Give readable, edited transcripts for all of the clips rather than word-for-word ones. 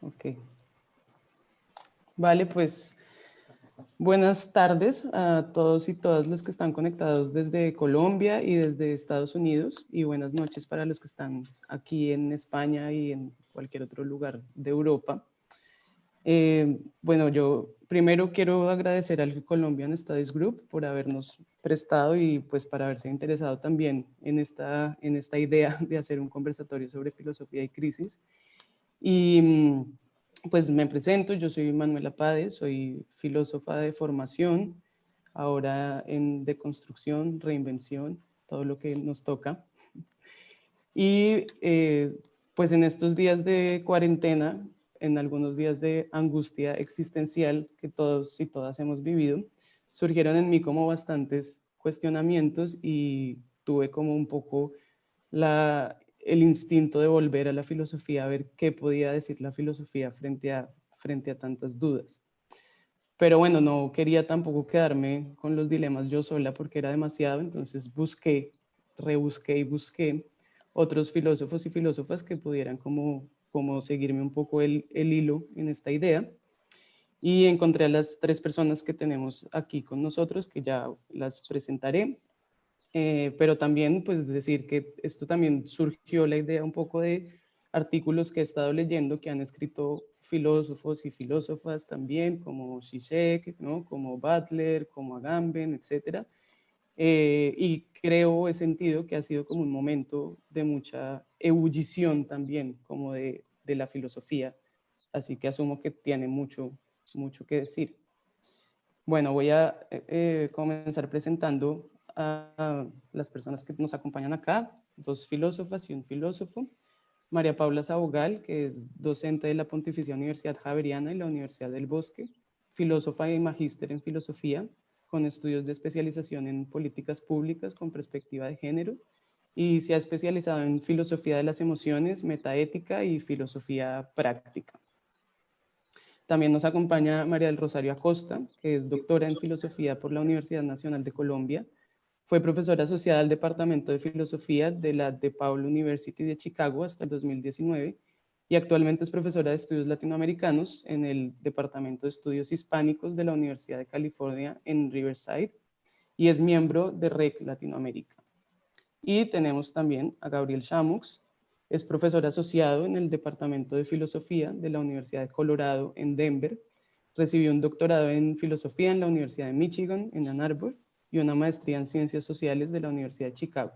Ok. Vale, pues buenas tardes a todos y todas los que están conectados desde Colombia y desde Estados Unidos, y buenas noches para los que están aquí en España y en cualquier otro lugar de Europa. Bueno, yo primero quiero agradecer al Colombian Studies Group por habernos prestado y pues para haberse interesado también en esta idea de hacer un conversatorio sobre filosofía y crisis. Y pues me presento, yo soy Manuela Páez, soy filósofa de formación, ahora en deconstrucción, reinvención, todo lo que nos toca. Y pues en estos días de cuarentena, en algunos días de angustia existencial que todos y todas hemos vivido, surgieron en mí como bastantes cuestionamientos y tuve como un poco el instinto de volver a la filosofía, a ver qué podía decir la filosofía frente a tantas dudas. Pero bueno, no quería tampoco quedarme con los dilemas yo sola porque era demasiado, entonces rebusqué y busqué otros filósofos y filósofas que pudieran como seguirme un poco el hilo en esta idea. Y encontré a las 3 personas que tenemos aquí con nosotros, que ya las presentaré. Pero también pues decir que esto también surgió la idea un poco de artículos que he estado leyendo que han escrito filósofos y filósofas también, como Zizek, ¿no? Como Butler, como Agamben, etc. Y creo, he sentido que ha sido como un momento de mucha ebullición también, como de la filosofía, así que asumo que tiene mucho que decir. Bueno, voy a comenzar presentando a las personas que nos acompañan acá, 2 filósofas y un filósofo. María Paula Sabogal, que es docente de la Pontificia Universidad Javeriana y la Universidad del Bosque, filósofa y magíster en filosofía, con estudios de especialización en políticas públicas con perspectiva de género, y se ha especializado en filosofía de las emociones, metaética y filosofía práctica. También nos acompaña María del Rosario Acosta, que es doctora en filosofía por la Universidad Nacional de Colombia. Fue profesora asociada al Departamento de Filosofía de la DePaul University de Chicago hasta el 2019 y actualmente es profesora de estudios latinoamericanos en el Departamento de Estudios Hispánicos de la Universidad de California en Riverside y es miembro de REC Latinoamérica. Y tenemos también a Gabriel Chamux, es profesor asociado en el Departamento de Filosofía de la Universidad de Colorado en Denver. Recibió un doctorado en Filosofía en la Universidad de Michigan en Ann Arbor y una maestría en Ciencias Sociales de la Universidad de Chicago.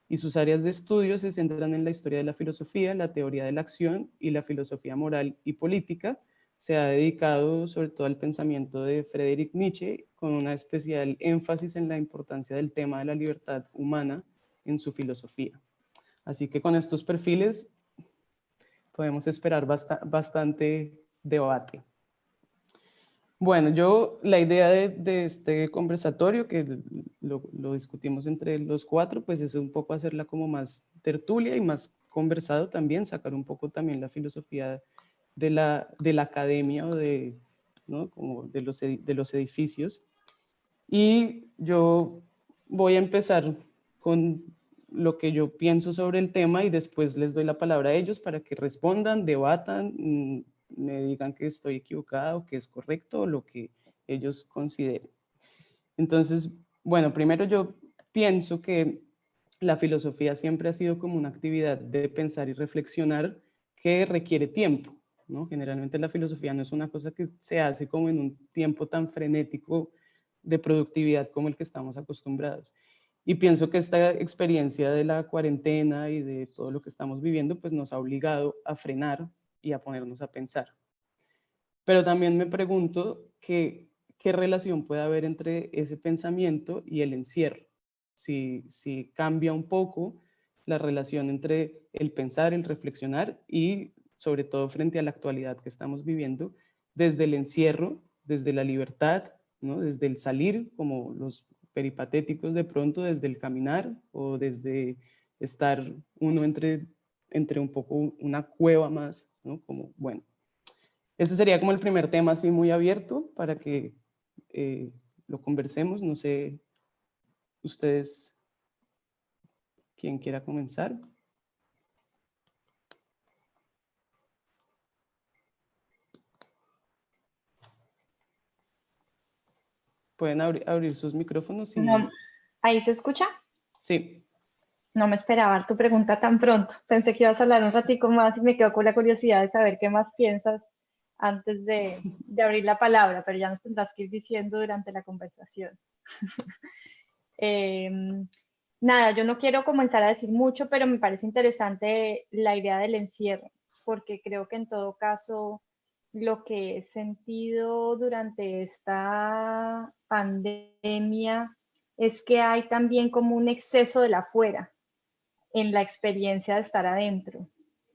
Y sus áreas de estudio se centran en la historia de la filosofía, la teoría de la acción y la filosofía moral y política. Se ha dedicado sobre todo al pensamiento de Friedrich Nietzsche, con una especial énfasis en la importancia del tema de la libertad humana en su filosofía. Así que con estos perfiles podemos esperar bastante debate. Bueno, la idea de este conversatorio, que lo discutimos entre los 4, pues es un poco hacerla como más tertulia y más conversado también, sacar un poco también la filosofía de la academia o ¿no? Como de los edificios. Y yo voy a empezar con lo que yo pienso sobre el tema y después les doy la palabra a ellos para que respondan, debatan, me digan que estoy equivocada o que es correcto o lo que ellos consideren. Entonces, bueno, primero yo pienso que la filosofía siempre ha sido como una actividad de pensar y reflexionar que requiere tiempo, ¿no? Generalmente la filosofía no es una cosa que se hace como en un tiempo tan frenético de productividad como el que estamos acostumbrados. Y pienso que esta experiencia de la cuarentena y de todo lo que estamos viviendo, pues nos ha obligado a frenar y a ponernos a pensar. Pero también me pregunto qué relación puede haber entre ese pensamiento y el encierro. Si cambia un poco la relación entre el pensar, el reflexionar y sobre todo frente a la actualidad que estamos viviendo, desde el encierro, desde la libertad, ¿no? Desde el salir, como los peripatéticos de pronto, desde el caminar o desde estar uno entre un poco una cueva más, ¿no? Como, bueno, ese sería como el primer tema así muy abierto para que lo conversemos. No sé, ustedes, ¿quién quiera comenzar? pueden abrir sus micrófonos y... No, ¿ahí se escucha? Sí. No me esperaba tu pregunta tan pronto. Pensé que ibas a hablar un ratico más y me quedo con la curiosidad de saber qué más piensas antes de abrir la palabra, pero ya nos tendrás que ir diciendo durante la conversación. Nada, yo no quiero comenzar a decir mucho, pero me parece interesante la idea del encierro, porque creo que en todo caso lo que he sentido durante esta pandemia es que hay también como un exceso de la afuera en la experiencia de estar adentro.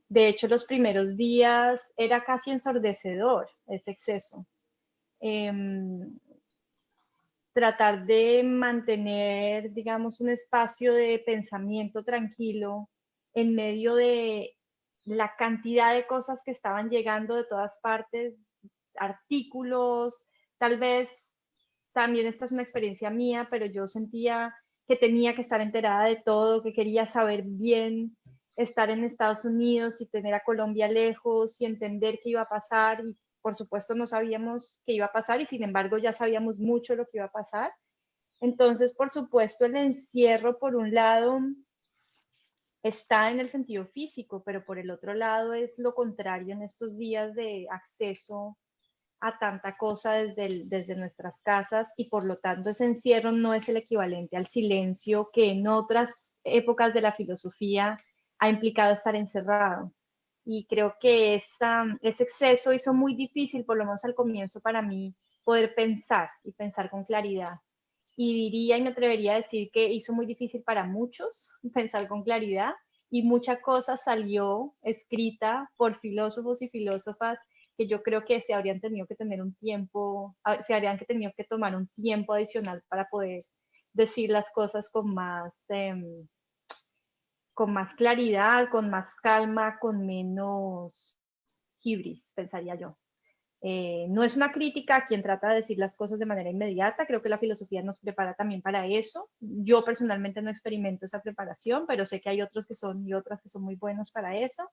De hecho, los primeros días era casi ensordecedor ese exceso. Tratar de mantener, digamos, un espacio de pensamiento tranquilo en medio de la cantidad de cosas que estaban llegando de todas partes, artículos, tal vez también esta es una experiencia mía, pero yo sentía que tenía que estar enterada de todo, que quería saber bien estar en Estados Unidos y tener a Colombia lejos y entender qué iba a pasar. Y por supuesto no sabíamos qué iba a pasar y sin embargo ya sabíamos mucho lo que iba a pasar. Entonces, por supuesto, el encierro, por un lado, está en el sentido físico, pero por el otro lado es lo contrario en estos días de acceso a tanta cosa desde nuestras casas y por lo tanto ese encierro no es el equivalente al silencio que en otras épocas de la filosofía ha implicado estar encerrado. Y creo que ese exceso hizo muy difícil, por lo menos al comienzo para mí, poder pensar y pensar con claridad. Y diría y me atrevería a decir que hizo muy difícil para muchos pensar con claridad y mucha cosa salió escrita por filósofos y filósofas que yo creo que se habrían tenido que tener un tiempo, se habrían tenido que tomar un tiempo adicional para poder decir las cosas con más claridad, con más calma, con menos hibris, pensaría yo. No es una crítica a quien trata de decir las cosas de manera inmediata, creo que la filosofía nos prepara también para eso. Yo personalmente no experimento esa preparación, pero sé que hay otros que son y otras que son muy buenos para eso.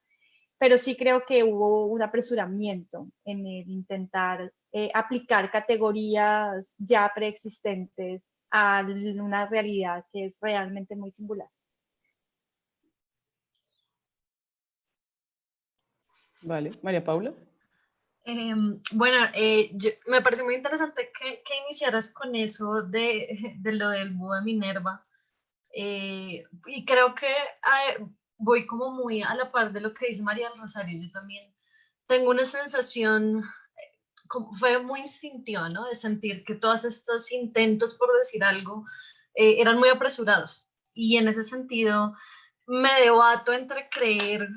Pero sí creo que hubo un apresuramiento en el intentar aplicar categorías ya preexistentes a una realidad que es realmente muy singular. Vale. María Paula. Bueno, me parece muy interesante que iniciaras con eso de lo del búho de Minerva. Y creo que voy como muy a la par de lo que dice María del Rosario. Yo también tengo una sensación, fue muy instintiva, ¿no? De sentir que todos estos intentos por decir algo eran muy apresurados. Y en ese sentido me debato entre creer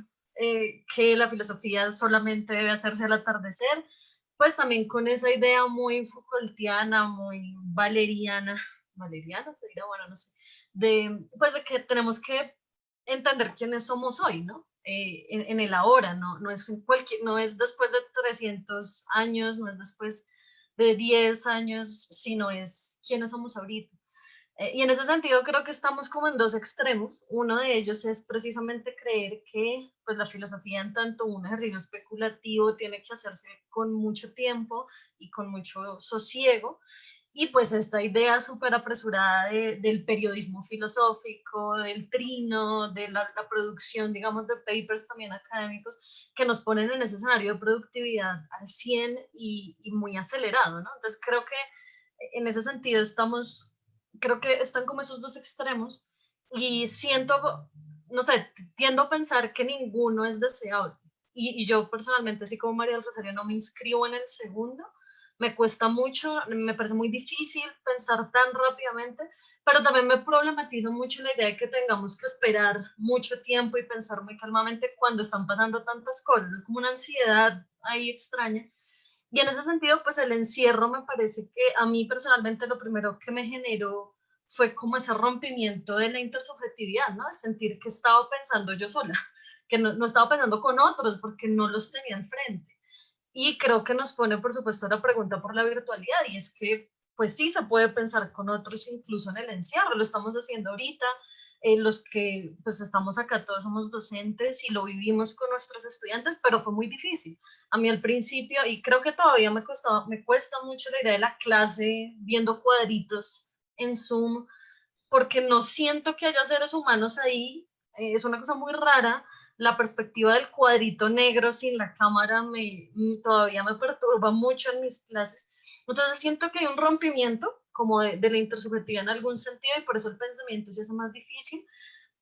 que la filosofía solamente debe hacerse al atardecer, pues también con esa idea muy Foucaultiana, muy valeriana sería, bueno, no sé, pues de que tenemos que entender quiénes somos hoy, ¿no? En el ahora, no es después de 300 años, no es después de 10 años, sino es quiénes somos ahorita. Y en ese sentido creo que estamos como en dos extremos. Uno de ellos es precisamente creer que pues, la filosofía en tanto un ejercicio especulativo tiene que hacerse con mucho tiempo y con mucho sosiego. Y pues esta idea súper apresurada del periodismo filosófico, del trino, de la producción, digamos, de papers también académicos, que nos ponen en ese escenario de productividad al 100 y muy acelerado, ¿no? Entonces creo que en ese sentido creo que están como esos dos extremos y siento, no sé, tiendo a pensar que ninguno es deseable. Y yo personalmente, así como María del Rosario, no me inscribo en el segundo. Me cuesta mucho, me parece muy difícil pensar tan rápidamente, pero también me problematiza mucho la idea de que tengamos que esperar mucho tiempo y pensar muy calmamente cuando están pasando tantas cosas. Es como una ansiedad ahí extraña. Y en ese sentido, pues el encierro me parece que a mí personalmente lo primero que me generó fue como ese rompimiento de la intersubjetividad, ¿no? Sentir que estaba pensando yo sola, que no estaba pensando con otros porque no los tenía enfrente. Y creo que nos pone, por supuesto, la pregunta por la virtualidad y es que, pues sí, se puede pensar con otros incluso en el encierro, lo estamos haciendo ahorita. los que pues estamos acá todos somos docentes y lo vivimos con nuestros estudiantes, pero fue muy difícil. A mí al principio, y creo que todavía me cuesta mucho la idea de la clase viendo cuadritos en Zoom, porque no siento que haya seres humanos ahí, es una cosa muy rara. La perspectiva del cuadrito negro sin la cámara todavía me perturba mucho en mis clases. Entonces siento que hay un rompimiento como de la intersubjetividad en algún sentido y por eso el pensamiento se hace más difícil,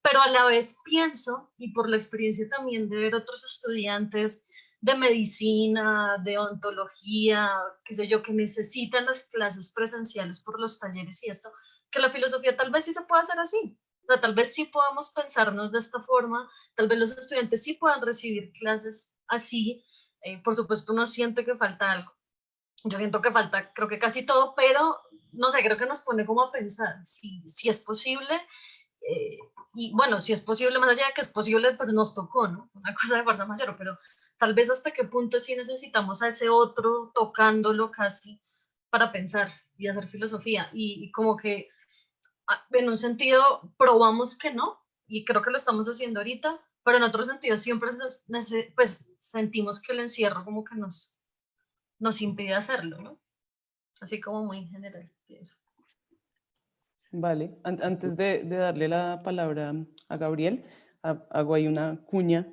pero a la vez pienso, y por la experiencia también de ver otros estudiantes de medicina, de odontología, qué sé yo, que necesitan las clases presenciales por los talleres y esto, que la filosofía tal vez sí se pueda hacer así. O sea, tal vez sí podamos pensarnos de esta forma, tal vez los estudiantes sí puedan recibir clases así. Por supuesto, uno siente que falta algo. Yo siento que falta, creo que casi todo, pero no sé, creo que nos pone como a pensar si es posible. eh, y bueno, si es posible, más allá de que es posible, pues nos tocó, ¿no? Una cosa de fuerza mayor, pero tal vez hasta qué punto sí necesitamos a ese otro tocándolo casi para pensar y hacer filosofía. Y como que en un sentido probamos que no, y creo que lo estamos haciendo ahorita, pero en otro sentido siempre pues, sentimos que el encierro como que nos impide hacerlo, ¿no? Así como muy general, pienso. Vale, antes de darle la palabra a Gabriel, hago ahí una cuña.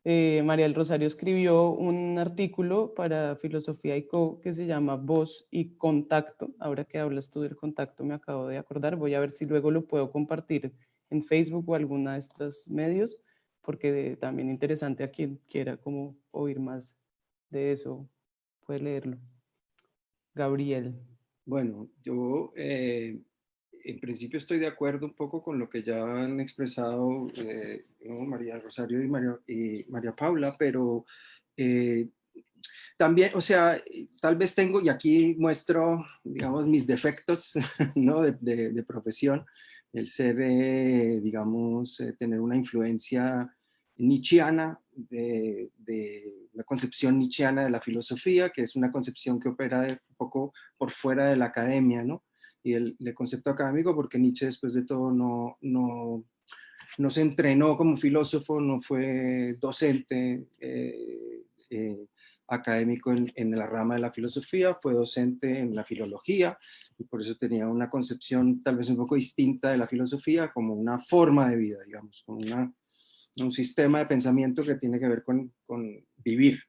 María del Rosario escribió un artículo para Filosofía y Co que se llama Voz y Contacto. Ahora que hablas tú del contacto me acabo de acordar. Voy a ver si luego lo puedo compartir en Facebook o alguna de estos medios, porque también interesante a quien quiera como oír más de eso, puede leerlo. Gabriel. Bueno, yo en principio estoy de acuerdo un poco con lo que ya han expresado ¿no? María Rosario y María Paula, pero también, o sea, tal vez tengo, y aquí muestro, digamos, mis defectos ¿no? de profesión, el ser, digamos, tener una influencia nietzscheana, de la concepción nietzscheana de la filosofía, que es una concepción que opera un poco por fuera de la academia, ¿no? Y el concepto académico, porque Nietzsche después de todo no se entrenó como filósofo, no fue docente académico en la rama de la filosofía, fue docente en la filología y por eso tenía una concepción tal vez un poco distinta de la filosofía como una forma de vida, digamos, como un sistema de pensamiento que tiene que ver con vivir.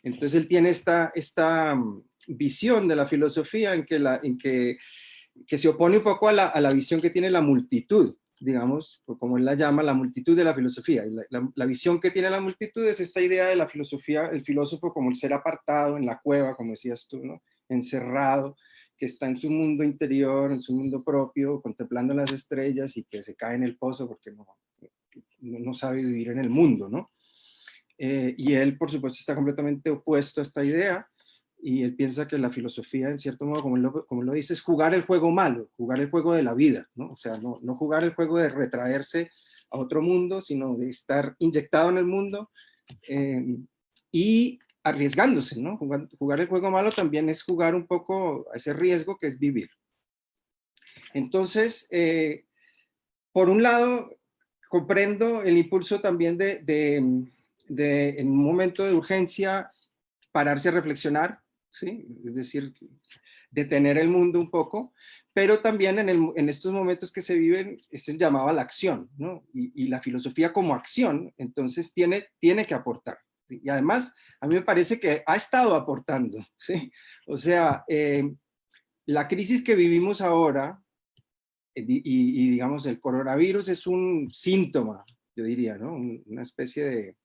Entonces él tiene esta visión de la filosofía en que se opone un poco a la visión que tiene la multitud, digamos, como él la llama, la multitud de la filosofía. Y la visión que tiene la multitud es esta idea de la filosofía, el filósofo como el ser apartado en la cueva, como decías tú, ¿no? Encerrado, que está en su mundo interior, en su mundo propio, contemplando las estrellas y que se cae en el pozo porque no sabe vivir en el mundo, ¿no? Y él, por supuesto, está completamente opuesto a esta idea, y él piensa que la filosofía, en cierto modo, como lo dice, es jugar el juego malo, jugar el juego de la vida, ¿no? O sea, no jugar el juego de retraerse a otro mundo, sino de estar inyectado en el mundo y arriesgándose, ¿no? Jugar el juego malo también es jugar un poco a ese riesgo que es vivir. Entonces, por un lado, comprendo el impulso también en un momento de urgencia, pararse a reflexionar, ¿sí? Es decir, detener el mundo un poco, pero también en estos momentos que se viven es el llamado a la acción, ¿no? Y la filosofía como acción, entonces tiene que aportar. ¿Sí? Y además, a mí me parece que ha estado aportando, ¿sí? O sea, la crisis que vivimos ahora, y digamos, el coronavirus es un síntoma, yo diría, ¿no? Una especie de...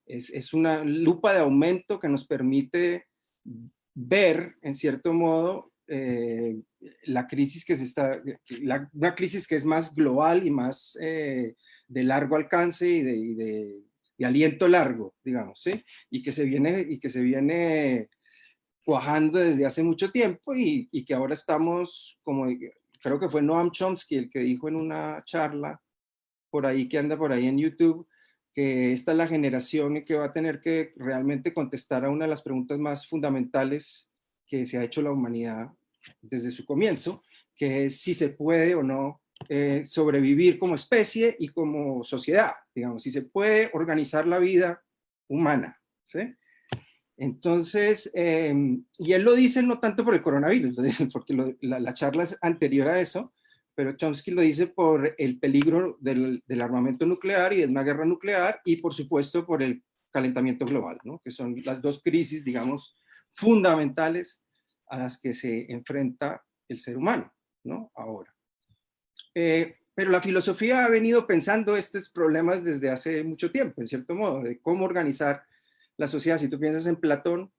Es una lupa de aumento que nos permite ver, en cierto modo, la crisis que una crisis que es más global y más de largo alcance y de aliento largo, digamos, ¿sí? Y que se viene cuajando desde hace mucho tiempo y que ahora estamos, como creo que fue Noam Chomsky el que dijo en una charla por ahí, que anda por ahí en YouTube, que esta es la generación que va a tener que realmente contestar a una de las preguntas más fundamentales que se ha hecho la humanidad desde su comienzo, que es si se puede o no sobrevivir como especie y como sociedad, digamos, si se puede organizar la vida humana, ¿sí? Entonces, y él lo dice no tanto por el coronavirus, porque la charla es anterior a eso, pero Chomsky lo dice por el peligro del armamento nuclear y de una guerra nuclear, y por supuesto por el calentamiento global, ¿no? Que son las dos crisis, digamos, fundamentales a las que se enfrenta el ser humano, ¿no? Ahora. Pero la filosofía ha venido pensando estos problemas desde hace mucho tiempo, en cierto modo, de cómo organizar la sociedad. Si tú piensas en Platón,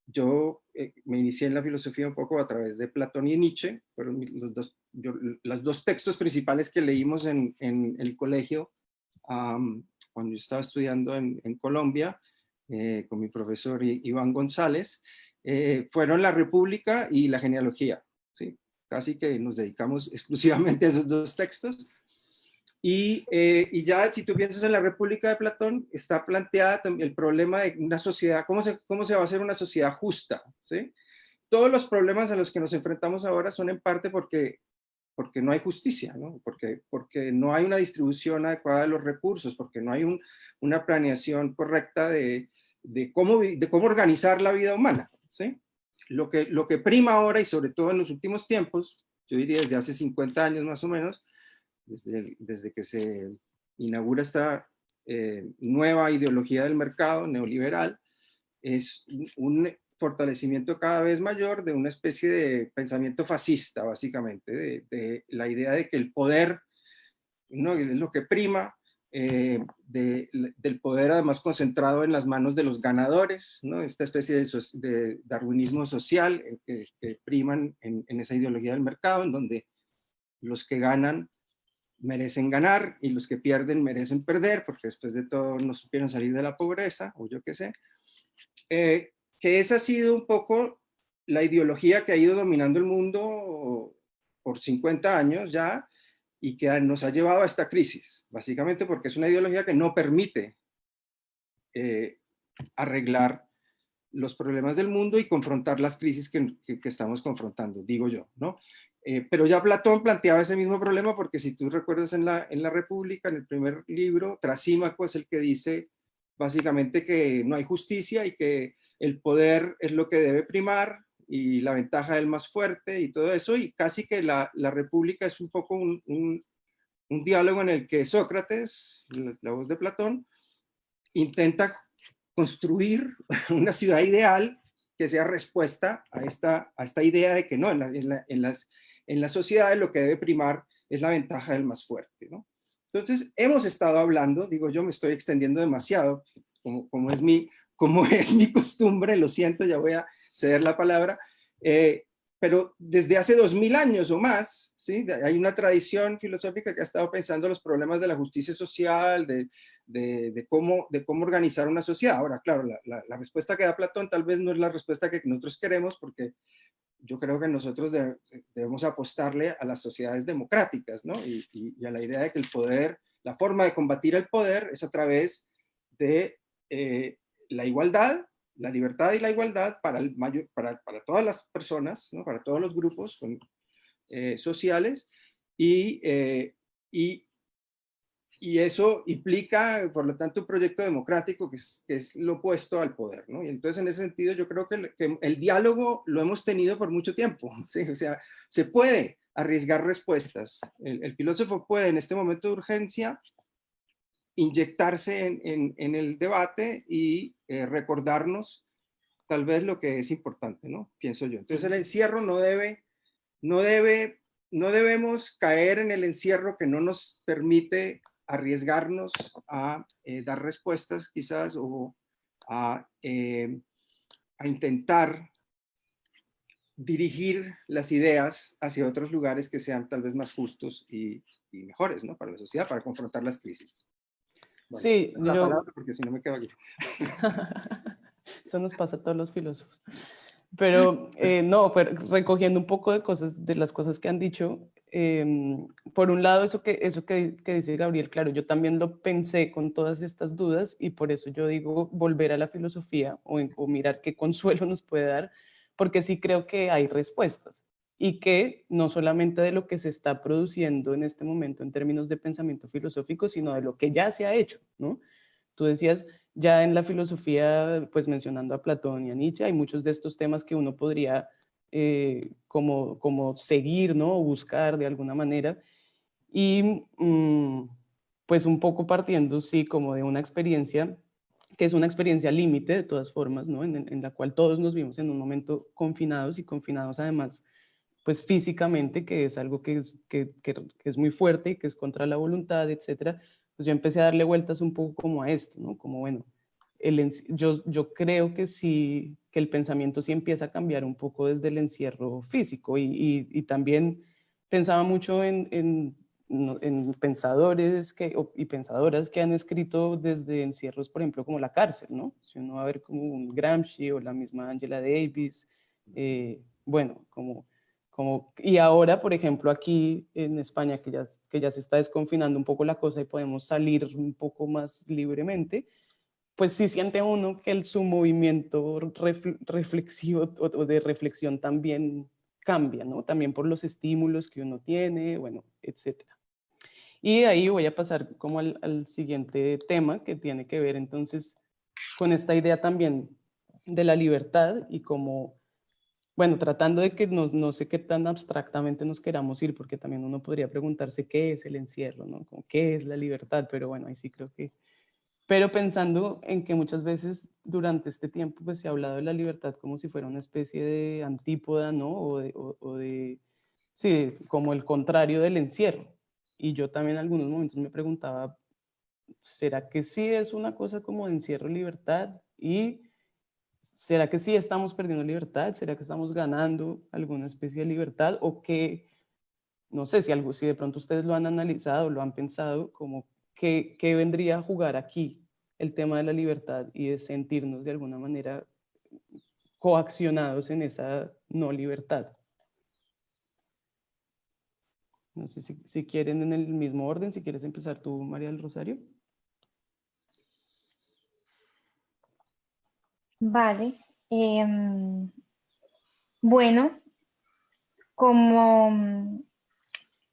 yo me inicié en la filosofía un poco a través de Platón y Nietzsche, fueron los dos textos principales que leímos en el colegio cuando yo estaba estudiando en Colombia, con mi profesor Iván González, fueron La República y la genealogía, ¿sí? Casi que nos dedicamos exclusivamente a esos dos textos. Y ya si tú piensas en la República de Platón, está planteada el problema de una sociedad, cómo se va a hacer una sociedad justa, ¿sí? Todos los problemas a los que nos enfrentamos ahora son en parte porque no hay justicia, ¿no? Porque no hay una distribución adecuada de los recursos, porque no hay una planeación correcta de cómo organizar la vida humana, ¿sí? Lo que prima ahora, y sobre todo en los últimos tiempos, yo diría desde hace 50 años más o menos, desde que se inaugura esta nueva ideología del mercado neoliberal, es un fortalecimiento cada vez mayor de una especie de pensamiento fascista, básicamente, de la idea de que el poder, ¿no?, es lo que prima, del poder además concentrado en las manos de los ganadores, ¿no? Esta especie de darwinismo social que priman en esa ideología del mercado, en donde los que ganan merecen ganar y los que pierden merecen perder, porque después de todo no supieron salir de la pobreza, o yo qué sé. Que esa ha sido un poco la ideología que ha ido dominando el mundo por 50 años ya, y que nos ha llevado a esta crisis, básicamente porque es una ideología que no permite arreglar los problemas del mundo y confrontar las crisis que estamos confrontando, digo yo, ¿no? Pero ya Platón planteaba ese mismo problema, porque si tú recuerdas en la República, en el primer libro, Trasímaco es el que dice básicamente que no hay justicia y que el poder es lo que debe primar y la ventaja del más fuerte y todo eso, y casi que la República es un poco un diálogo en el que Sócrates, la voz de Platón, intenta construir una ciudad ideal que sea respuesta a esta idea de que no, en las sociedades lo que debe primar es la ventaja del más fuerte, ¿no? Entonces, hemos estado hablando, digo yo, me estoy extendiendo demasiado, como es mi costumbre, lo siento, ya voy a ceder la palabra, pero desde hace 2000 años o más, ¿sí? Hay una tradición filosófica que ha estado pensando los problemas de la justicia social, de cómo organizar una sociedad. Ahora, claro, la respuesta que da Platón tal vez no es la respuesta que nosotros queremos, porque yo creo que nosotros debemos apostarle a las sociedades democráticas, ¿no? Y a la idea de que el poder, la forma de combatir el poder es a través de la igualdad, la libertad y la igualdad para todas las personas, ¿no? Para todos los grupos sociales, y eso implica, por lo tanto, un proyecto democrático que es lo opuesto al poder, ¿no? Y entonces, en ese sentido, yo creo que el diálogo lo hemos tenido por mucho tiempo, ¿sí? O sea, se puede arriesgar respuestas. El filósofo puede, en este momento de urgencia, inyectarse en el debate y recordarnos tal vez lo que es importante, ¿no? Pienso yo. Entonces, el encierro no debemos caer en el encierro que no nos permite arriesgarnos a dar respuestas quizás, o a intentar dirigir las ideas hacia otros lugares que sean tal vez más justos y mejores, ¿no? Para la sociedad, para confrontar las crisis. Bueno, sí, la palabra, porque si no me quedo aquí. Eso nos pasa a todos los filósofos. Pero no, pero recogiendo un poco de las cosas que han dicho, por un lado eso que dice Gabriel, claro, yo también lo pensé con todas estas dudas, y por eso yo digo volver a la filosofía o mirar qué consuelo nos puede dar, porque sí creo que hay respuestas. y que no solamente de lo que se está produciendo en este momento en términos de pensamiento filosófico, sino de lo que ya se ha hecho, ¿no? Tú decías, ya en la filosofía, pues mencionando a Platón y a Nietzsche, hay muchos de estos temas que uno podría como seguir, ¿no? O buscar de alguna manera. Y pues un poco partiendo, sí, como de una experiencia que es una experiencia límite de todas formas, ¿no? En la cual todos nos vimos en un momento confinados y confinados además, pues físicamente, que es algo que es muy fuerte y que es contra la voluntad, etcétera. Pues yo empecé a darle vueltas un poco como a esto, ¿no? Como bueno, yo creo que sí, que el pensamiento sí empieza a cambiar un poco desde el encierro físico y también pensaba mucho en pensadores y pensadoras que han escrito desde encierros, por ejemplo, como la cárcel, ¿no? Si uno va a ver como un Gramsci o la misma Angela Davis, bueno, y ahora, por ejemplo, aquí en España, que ya se está desconfinando un poco la cosa y podemos salir un poco más libremente, pues sí siente uno que su movimiento reflexivo o de reflexión también cambia, ¿no? También por los estímulos que uno tiene, bueno, etcétera. Y ahí voy a pasar como al siguiente tema que tiene que ver entonces con esta idea también de la libertad y como, bueno, tratando de que no sé qué tan abstractamente nos queramos ir, porque también uno podría preguntarse qué es el encierro, ¿no? Como, ¿qué es la libertad? Pero bueno, ahí sí creo que... Pero pensando en que muchas veces durante este tiempo pues se ha hablado de la libertad como si fuera una especie de antípoda, ¿no? Sí, como el contrario del encierro. Y yo también en algunos momentos me preguntaba, ¿será que sí es una cosa como de encierro libertad? ¿Y será que sí estamos perdiendo libertad? ¿Será que estamos ganando alguna especie de libertad? ¿O que, no sé, si de pronto ustedes lo han analizado, lo han pensado, como qué vendría a jugar aquí el tema de la libertad y de sentirnos de alguna manera coaccionados en esa no libertad? No sé si quieren en el mismo orden, si quieres empezar tú, María del Rosario. Vale. Bueno, como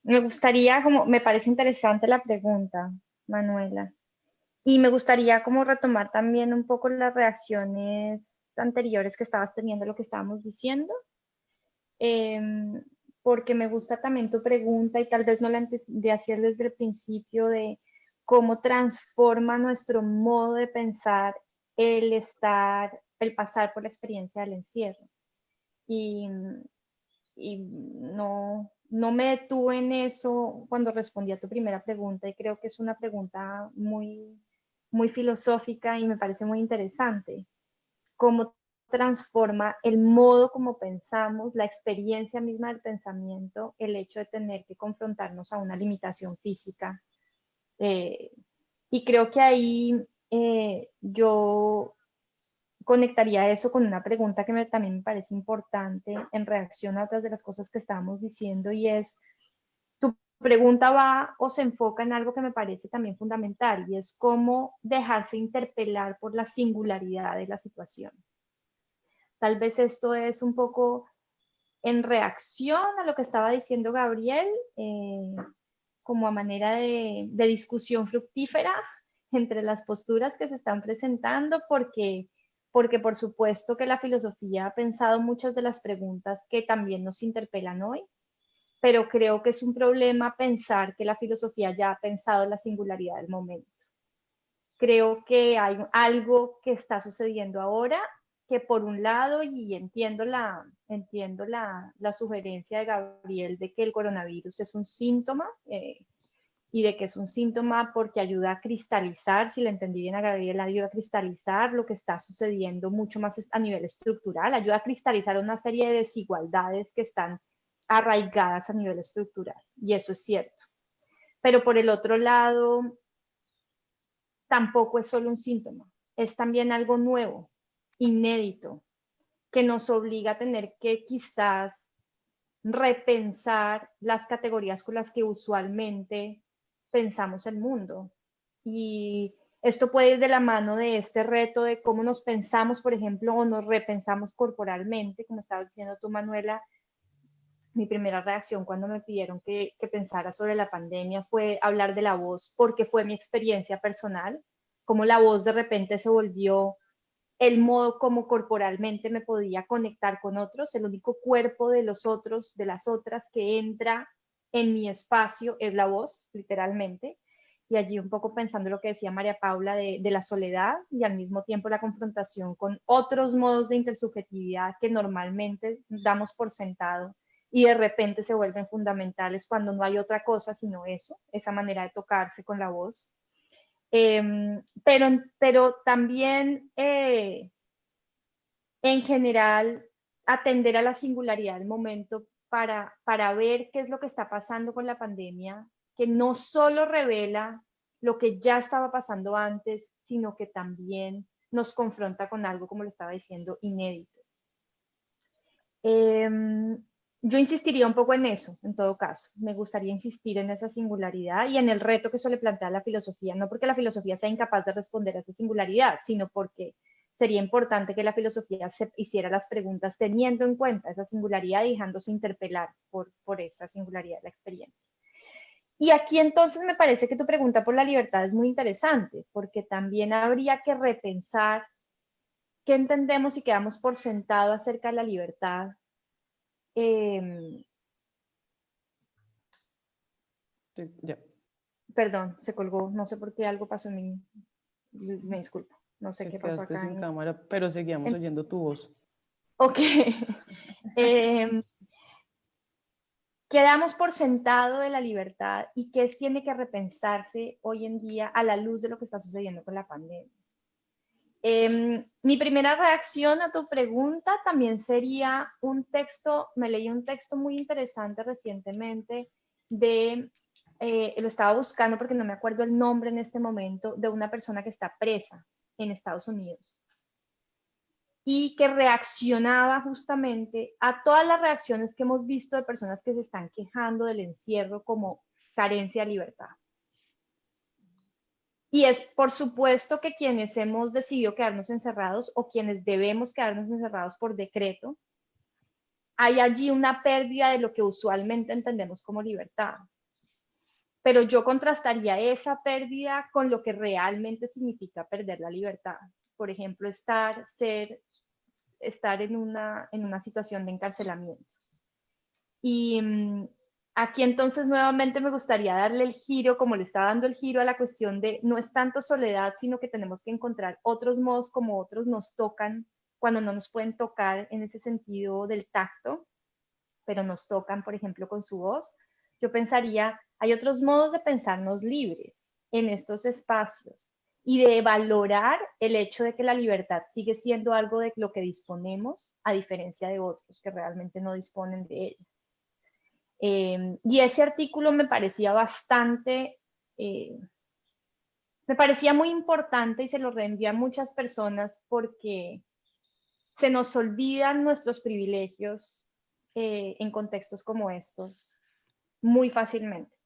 me gustaría, como me parece interesante la pregunta, Manuela, y me gustaría como retomar también un poco las reacciones anteriores que estabas teniendo a lo que estábamos diciendo, em, porque me gusta también tu pregunta y tal vez no la entendí así desde el principio de cómo transforma nuestro modo de pensar el estar, el pasar por la experiencia del encierro. Y, y no me detuve en eso cuando respondí a tu primera pregunta y creo que es una pregunta muy filosófica y me parece muy interesante. Cómo transforma el modo como pensamos, la experiencia misma del pensamiento, el hecho de tener que confrontarnos a una limitación física. Eh, y creo que ahí yo conectaría eso con una pregunta que también me parece importante en reacción a otras de las cosas que estábamos diciendo y es, tu pregunta va o se enfoca en algo que me parece también fundamental y es cómo dejarse interpelar por la singularidad de la situación. Tal vez esto es un poco en reacción a lo que estaba diciendo Gabriel, como a manera de discusión fructífera entre las posturas que se están presentando, porque por supuesto que la filosofía ha pensado muchas de las preguntas que también nos interpelan hoy, pero creo que es un problema pensar que la filosofía ya ha pensado en la singularidad del momento. Creo que hay algo que está sucediendo ahora que por un lado, y entiendo la sugerencia de Gabriel de que el coronavirus es un síntoma, y de que es un síntoma porque ayuda a cristalizar, si le entendí bien a Gabriel, ayuda a cristalizar lo que está sucediendo mucho más a nivel estructural, ayuda a cristalizar una serie de desigualdades que están arraigadas a nivel estructural, y eso es cierto. Pero por el otro lado, tampoco es solo un síntoma, es también algo nuevo, inédito, que nos obliga a tener que quizás repensar las categorías con las que usualmente pensamos el mundo. Y esto puede ir de la mano de este reto de cómo nos pensamos, por ejemplo, o nos repensamos corporalmente, como estaba diciendo tú, Manuela, mi primera reacción cuando me pidieron que pensara sobre la pandemia fue hablar de la voz, porque fue mi experiencia personal, como la voz de repente se volvió el modo como corporalmente me podía conectar con otros, el único cuerpo de los otros, de las otras que entra en mi espacio es la voz, literalmente. Y allí un poco pensando lo que decía María Paula de la soledad y al mismo tiempo la confrontación con otros modos de intersubjetividad que normalmente damos por sentado y de repente se vuelven fundamentales cuando no hay otra cosa sino eso, esa manera de tocarse con la voz. Pero también en general atender a la singularidad del momento para ver qué es lo que está pasando con la pandemia, que no solo revela lo que ya estaba pasando antes, sino que también nos confronta con algo, como lo estaba diciendo, inédito. Yo insistiría un poco en eso, en todo caso. Me gustaría insistir en esa singularidad y en el reto que suele plantear la filosofía, no porque la filosofía sea incapaz de responder a esa singularidad, sino porque sería importante que la filosofía se hiciera las preguntas teniendo en cuenta esa singularidad y dejándose interpelar por esa singularidad de la experiencia. Y aquí entonces me parece que tu pregunta por la libertad es muy interesante, porque también habría que repensar qué entendemos y qué damos por sentado acerca de la libertad. Ya. Perdón, se colgó, no sé por qué algo pasó en mí, me disculpo, no sé Te qué pasó quedaste acá. sin cámara, pero seguíamos oyendo tu voz. Ok. ¿Qué damos por sentado de la libertad y qué tiene que repensarse hoy en día a la luz de lo que está sucediendo con la pandemia? Mi primera reacción a tu pregunta también sería un texto, me leí un texto muy interesante recientemente lo estaba buscando porque no me acuerdo el nombre en este momento, de una persona que está presa en Estados Unidos y que reaccionaba justamente a todas las reacciones que hemos visto de personas que se están quejando del encierro como carencia de libertad. Y es por supuesto que quienes hemos decidido quedarnos encerrados o quienes debemos quedarnos encerrados por decreto, hay allí una pérdida de lo que usualmente entendemos como libertad. Pero yo contrastaría esa pérdida con lo que realmente significa perder la libertad. Por ejemplo, estar en una situación de encarcelamiento. Y aquí entonces nuevamente me gustaría darle el giro, como le estaba dando el giro a la cuestión de no es tanto soledad, sino que tenemos que encontrar otros modos como otros nos tocan cuando no nos pueden tocar en ese sentido del tacto, pero nos tocan, por ejemplo, con su voz. Yo pensaría, hay otros modos de pensarnos libres en estos espacios y de valorar el hecho de que la libertad sigue siendo algo de lo que disponemos, a diferencia de otros que realmente no disponen de ella. Y ese artículo me parecía me parecía muy importante y se lo reenvié a muchas personas porque se nos olvidan nuestros privilegios en contextos como estos muy fácilmente.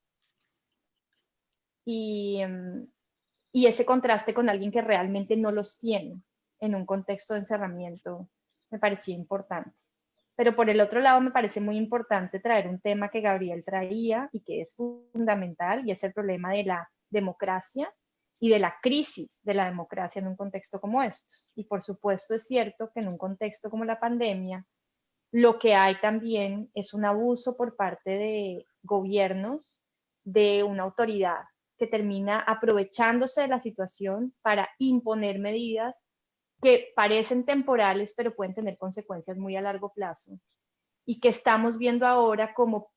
Y ese contraste con alguien que realmente no los tiene en un contexto de encerramiento me parecía importante. Pero por el otro lado me parece muy importante traer un tema que Gabriel traía y que es fundamental, y es el problema de la democracia y de la crisis de la democracia en un contexto como estos. Y por supuesto es cierto que en un contexto como la pandemia, lo que hay también es un abuso por parte de gobiernos, de una autoridad que termina aprovechándose de la situación para imponer medidas que parecen temporales, pero pueden tener consecuencias muy a largo plazo y que estamos viendo ahora como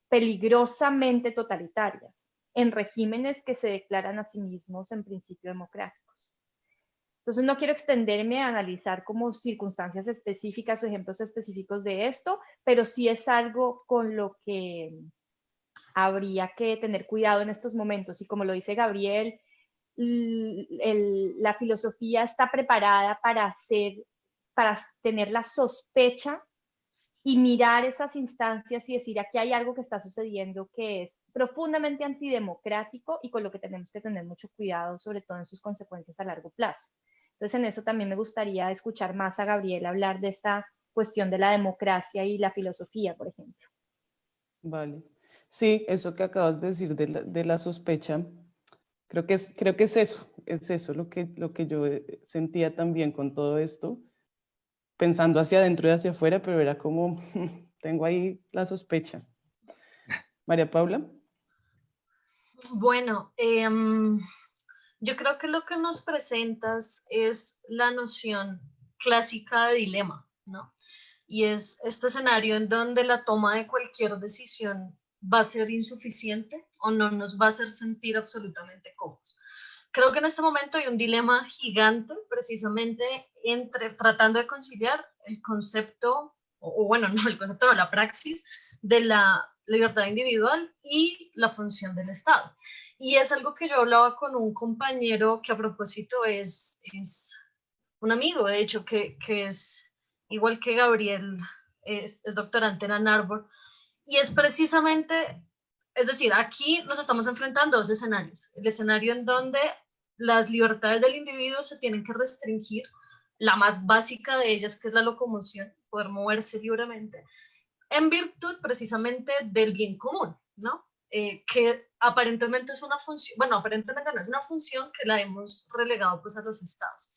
peligrosamente totalitarias en regímenes que se declaran a sí mismos en principio democráticos. Entonces no quiero extenderme a analizar como circunstancias específicas o ejemplos específicos de esto, pero sí es algo con lo que habría que tener cuidado en estos momentos. Y como lo dice Gabriel, la filosofía está preparada para tener la sospecha y mirar esas instancias y decir, aquí hay algo que está sucediendo que es profundamente antidemocrático y con lo que tenemos que tener mucho cuidado, sobre todo en sus consecuencias a largo plazo. Entonces, en eso también me gustaría escuchar más a Gabriel hablar de esta cuestión de la democracia y la filosofía, por ejemplo. Vale. Sí, eso que acabas de decir de la sospecha, creo que es eso lo que yo sentía también con todo esto, pensando hacia adentro y hacia afuera, pero era como, tengo ahí la sospecha. María Paula. Bueno, yo creo que lo que nos presentas es la noción clásica de dilema, ¿no? Y es este escenario en donde la toma de cualquier decisión va a ser insuficiente o no nos va a hacer sentir absolutamente cómodos. Creo que en este momento hay un dilema gigante precisamente entre tratando de conciliar el concepto, o bueno, no el concepto, no, la praxis de la libertad individual y la función del Estado. Y es algo que yo hablaba con un compañero que a propósito es un amigo, de hecho, que es igual que Gabriel, es doctorante en Ann Arbor, y es precisamente, es decir, aquí nos estamos enfrentando a dos escenarios. El escenario en donde las libertades del individuo se tienen que restringir, la más básica de ellas, que es la locomoción, poder moverse libremente, en virtud precisamente del bien común, ¿no? Que aparentemente es una función, bueno, aparentemente no es una función que la hemos relegado pues a los estados.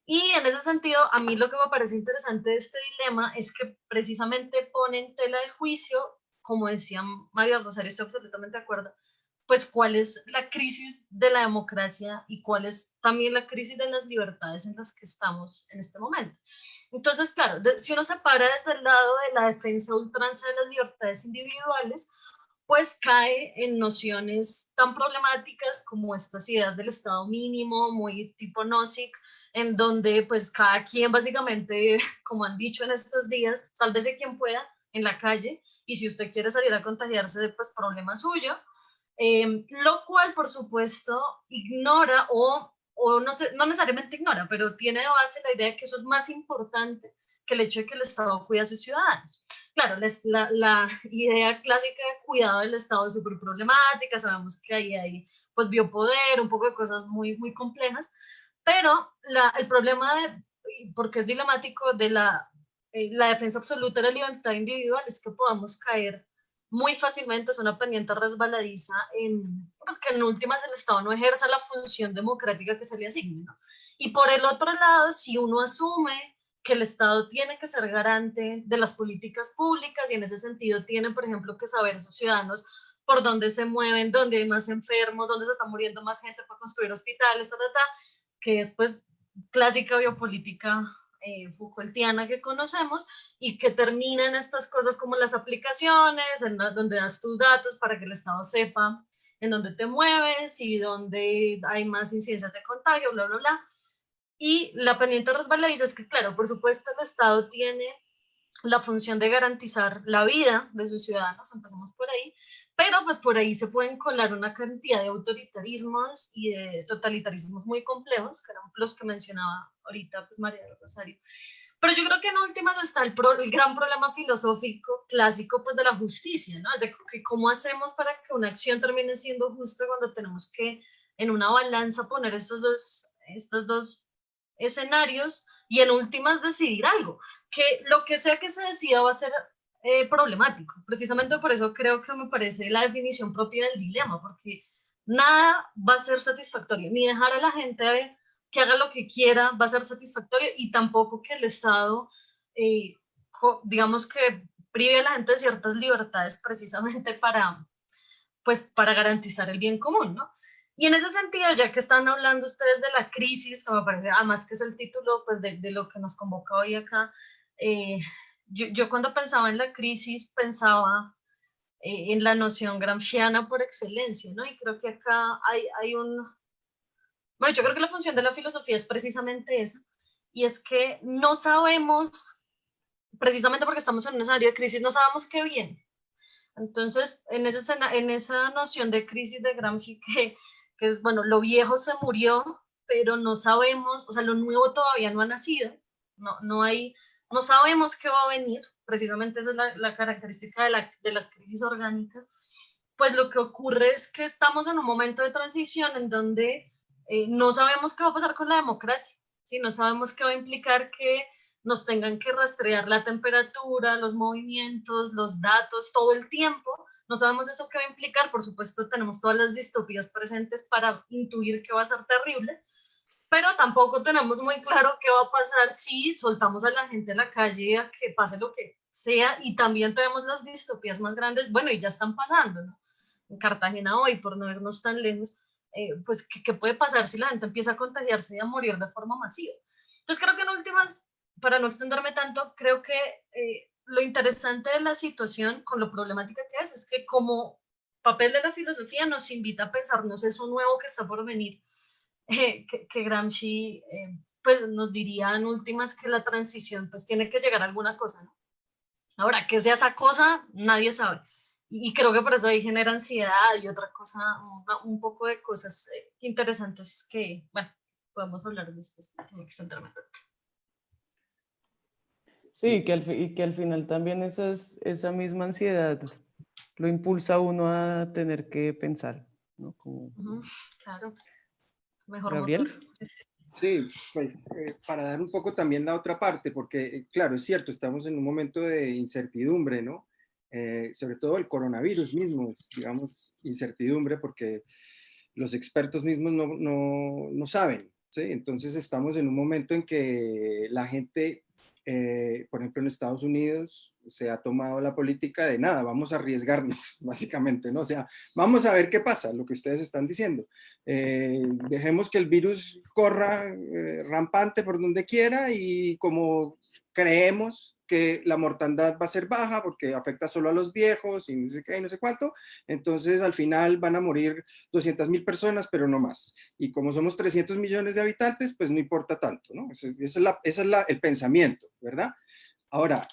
Y en ese sentido, a mí lo que me parece interesante de este dilema es que precisamente pone en tela de juicio, como decía María Rosario, estoy absolutamente de acuerdo, pues cuál es la crisis de la democracia y cuál es también la crisis de las libertades en las que estamos en este momento. Entonces, claro, si uno se para desde el lado de la defensa ultranza de las libertades individuales, pues cae en nociones tan problemáticas como estas ideas del Estado mínimo, muy tipo Nozick, en donde pues cada quien básicamente, como han dicho en estos días, sálvese quien pueda en la calle, y si usted quiere salir a contagiarse, pues problema suyo, lo cual por supuesto ignora o no, no necesariamente ignora, pero tiene de base la idea de que eso es más importante que el hecho de que el Estado cuide a sus ciudadanos. Claro, la idea clásica de cuidado del Estado es súper problemática, sabemos que ahí hay pues biopoder, un poco de cosas muy, muy complejas, pero el problema, porque es dilemático, de la defensa absoluta de la libertad individual es que podamos caer muy fácilmente, es una pendiente resbaladiza, pues que en últimas el Estado no ejerza la función democrática que se le asigne, ¿no? Y por el otro lado, si uno asume que el Estado tiene que ser garante de las políticas públicas y en ese sentido tiene, por ejemplo, que saber sus ciudadanos por dónde se mueven, dónde hay más enfermos, dónde se está muriendo más gente para construir hospitales, que es pues clásica biopolítica Foucaultiana que conocemos y que termina en estas cosas como las aplicaciones, donde das tus datos para que el Estado sepa en dónde te mueves y dónde hay más incidencias de contagio, bla, bla, bla. Y la pendiente resbaladiza es que, claro, por supuesto el Estado tiene la función de garantizar la vida de sus ciudadanos, empezamos por ahí, pero pues por ahí se pueden colar una cantidad de autoritarismos y de totalitarismos muy complejos, que eran los que mencionaba ahorita pues María Rosario. Pero yo creo que en últimas está el gran problema filosófico clásico pues de la justicia, ¿no? Es de que cómo hacemos para que una acción termine siendo justa cuando tenemos que en una balanza poner estos dos escenarios y en últimas decidir algo, que lo que sea que se decida va a ser problemático. Precisamente por eso creo que me parece la definición propia del dilema, porque nada va a ser satisfactorio, ni dejar a la gente que haga lo que quiera va a ser satisfactorio, y tampoco que el Estado, digamos que prive a la gente de ciertas libertades precisamente para garantizar el bien común, ¿no? Y en ese sentido, ya que están hablando ustedes de la crisis, que me parece, además que es el título pues, de lo que nos convoca hoy acá, yo cuando pensaba en la crisis pensaba en la noción gramsciana por excelencia, ¿no? Y creo que acá hay bueno, yo creo que la función de la filosofía es precisamente esa, y es que no sabemos, precisamente porque estamos en un escenario de crisis, no sabemos qué viene. Entonces, en esa noción de crisis de Gramsci, que es, bueno, lo viejo se murió, pero no sabemos, o sea, lo nuevo todavía no ha nacido, no sabemos qué va a venir, precisamente esa es la característica de las crisis orgánicas, pues lo que ocurre es que estamos en un momento de transición en donde no sabemos qué va a pasar con la democracia, ¿sí? No sabemos qué va a implicar que nos tengan que rastrear la temperatura, los movimientos, los datos, todo el tiempo. No sabemos eso qué va a implicar, por supuesto tenemos todas las distopías presentes para intuir que va a ser terrible, pero tampoco tenemos muy claro qué va a pasar si soltamos a la gente a la calle a que pase lo que sea, y también tenemos las distopías más grandes, bueno, y ya están pasando, ¿no? En Cartagena hoy, por no irnos tan lejos, pues, ¿qué puede pasar si la gente empieza a contagiarse y a morir de forma masiva? Entonces creo que en últimas, para no extenderme tanto, creo que lo interesante de la situación, con lo problemática que es que como papel de la filosofía nos invita a pensarnos eso nuevo que está por venir, que Gramsci pues nos diría en últimas que la transición pues tiene que llegar a alguna cosa, ¿no? Ahora, ¿qué sea esa cosa? Nadie sabe. Y creo que por eso ahí genera ansiedad y otra cosa, un poco de cosas interesantes que, bueno, podemos hablar después, no extenderme tanto. Sí, y que al final también esa misma ansiedad lo impulsa a uno a tener que pensar, ¿no? Como, claro, mejor Gabriel. motor. Sí, pues para dar un poco también la otra parte, porque claro, es cierto, estamos en un momento de incertidumbre, ¿no? Sobre todo el coronavirus mismo es, digamos, incertidumbre porque los expertos mismos no saben, ¿sí? Entonces estamos en un momento en que la gente, por ejemplo en Estados Unidos, se ha tomado la política de nada, vamos a arriesgarnos, básicamente, ¿no? O sea, vamos a ver qué pasa, lo que ustedes están diciendo. Dejemos que el virus corra rampante por donde quiera y como creemos que la mortandad va a ser baja porque afecta solo a los viejos y no sé qué y no sé cuánto, entonces al final van a morir 200.000 personas, pero no más. Y como somos 300 millones de habitantes, pues no importa tanto, ¿no? Ese es el pensamiento, ¿verdad? Ahora,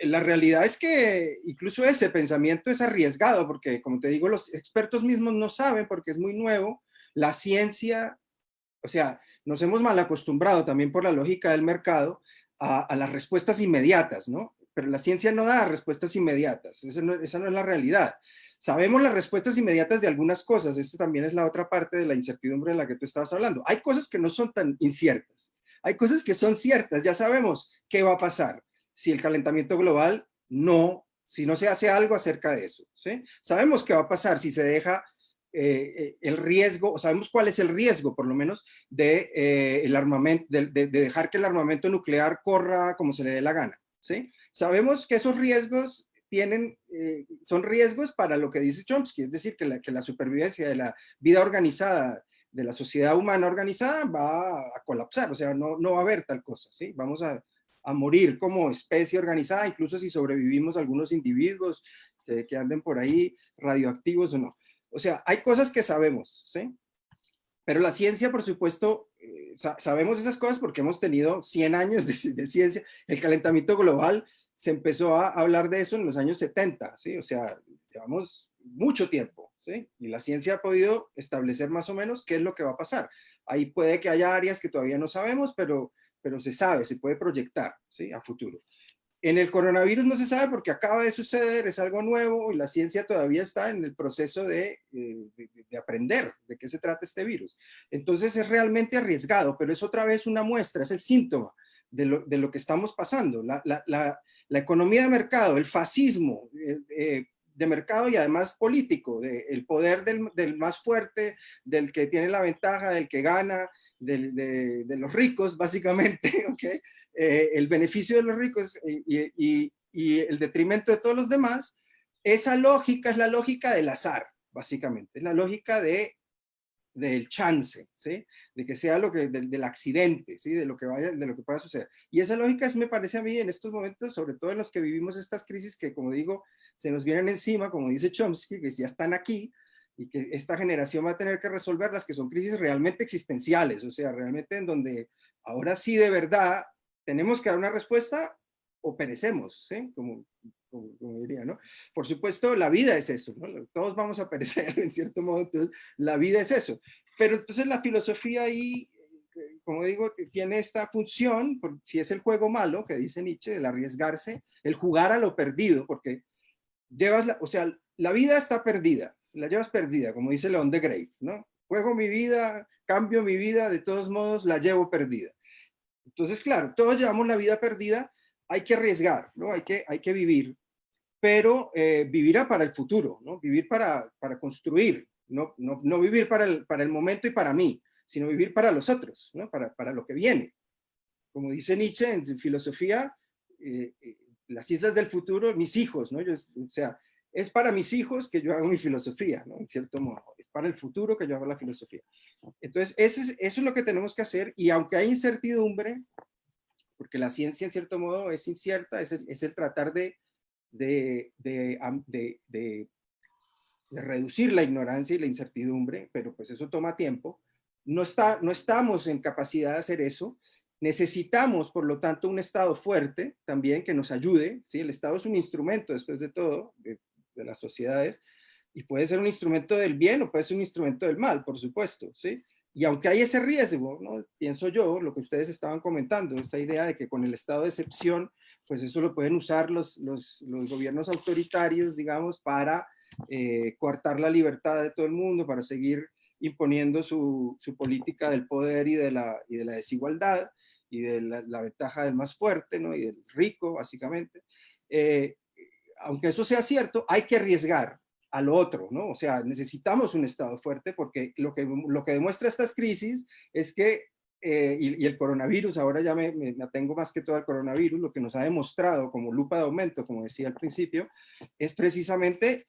la realidad es que incluso ese pensamiento es arriesgado porque, como te digo, los expertos mismos no saben porque es muy nuevo. La ciencia, o sea, nos hemos mal acostumbrado también por la lógica del mercado a las respuestas inmediatas, ¿no? Pero la ciencia no da respuestas inmediatas, esa no es la realidad. Sabemos las respuestas inmediatas de algunas cosas, esta también es la otra parte de la incertidumbre de la que tú estabas hablando. Hay cosas que no son tan inciertas, hay cosas que son ciertas, ya sabemos qué va a pasar si el calentamiento global si no se hace algo acerca de eso, ¿sí? Sabemos qué va a pasar si se deja el riesgo, o sabemos cuál es el riesgo, por lo menos, el armamento, de dejar que el armamento nuclear corra como se le dé la gana, ¿sí? Sabemos que esos riesgos son riesgos para lo que dice Chomsky, es decir, que la supervivencia de la vida organizada, de la sociedad humana organizada va a colapsar, o sea, no va a haber tal cosa, ¿sí? Vamos a morir como especie organizada, incluso si sobrevivimos algunos individuos que anden por ahí radioactivos o no. O sea, hay cosas que sabemos, ¿sí? Pero la ciencia, por supuesto, sabemos esas cosas porque hemos tenido 100 años de ciencia. El calentamiento global se empezó a hablar de eso en los años 70, ¿sí? O sea, llevamos mucho tiempo, ¿sí? Y la ciencia ha podido establecer más o menos qué es lo que va a pasar. Ahí puede que haya áreas que todavía no sabemos, pero se sabe, se puede proyectar, ¿sí? A futuro. En el coronavirus no se sabe porque acaba de suceder, es algo nuevo y la ciencia todavía está en el proceso de aprender de qué se trata este virus. Entonces es realmente arriesgado, pero es otra vez una muestra, es el síntoma de lo que estamos pasando. La economía de mercado, el fascismo de mercado y además político, el poder del más fuerte, del que tiene la ventaja, del que gana, de los ricos, básicamente, ¿ok? El beneficio de los ricos y el detrimento de todos los demás, esa lógica es la lógica del azar, básicamente, es la lógica del chance, ¿sí? De que sea del accidente, ¿sí? De lo que pueda suceder. Y esa lógica me parece a mí en estos momentos, sobre todo en los que vivimos estas crisis que, como digo, se nos vienen encima, como dice Chomsky, que ya están aquí y que esta generación va a tener que resolverlas, que son crisis realmente existenciales, o sea, realmente en donde ahora sí de verdad tenemos que dar una respuesta o perecemos, ¿sí? Como diría, ¿no? Por supuesto, la vida es eso, ¿no? Todos vamos a perecer en cierto modo, entonces la vida es eso. Pero entonces la filosofía ahí, como digo, tiene esta función, si es el juego malo, que dice Nietzsche, el arriesgarse, el jugar a lo perdido, porque o sea, la vida está perdida, la llevas perdida, como dice León de Grave, ¿no? Juego mi vida, cambio mi vida, de todos modos la llevo perdida. Entonces, claro, todos llevamos la vida perdida, hay que arriesgar, ¿no? Hay que vivir, pero vivir para el futuro, ¿no? Vivir para construir, no vivir para el momento y para mí, sino vivir para los otros, ¿no? Para lo que viene. Como dice Nietzsche en su filosofía, las islas del futuro, mis hijos, ¿no? O sea, es para mis hijos que yo hago mi filosofía, ¿no? En cierto modo, es para el futuro que yo hago la filosofía. Entonces, eso es lo que tenemos que hacer, y aunque hay incertidumbre, porque la ciencia en cierto modo es incierta, es el tratar de reducir la ignorancia y la incertidumbre, pero pues eso toma tiempo. No estamos en capacidad de hacer eso. Necesitamos, por lo tanto, un Estado fuerte también que nos ayude, ¿sí? El Estado es un instrumento, después de todo, de las sociedades, y puede ser un instrumento del bien o puede ser un instrumento del mal, por supuesto, ¿sí? Y aunque hay ese riesgo, ¿no? Pienso yo, lo que ustedes estaban comentando, esta idea de que con el estado de excepción, pues eso lo pueden usar los gobiernos autoritarios, digamos, para coartar la libertad de todo el mundo, para seguir imponiendo su política del poder y de la desigualdad y de la ventaja del más fuerte, ¿no? Y del rico, básicamente. Aunque eso sea cierto, hay que arriesgar a lo otro, ¿no? O sea, necesitamos un Estado fuerte, porque lo que demuestra estas crisis es que, y el coronavirus, ahora ya me atengo más que todo al coronavirus, lo que nos ha demostrado como lupa de aumento, como decía al principio, es precisamente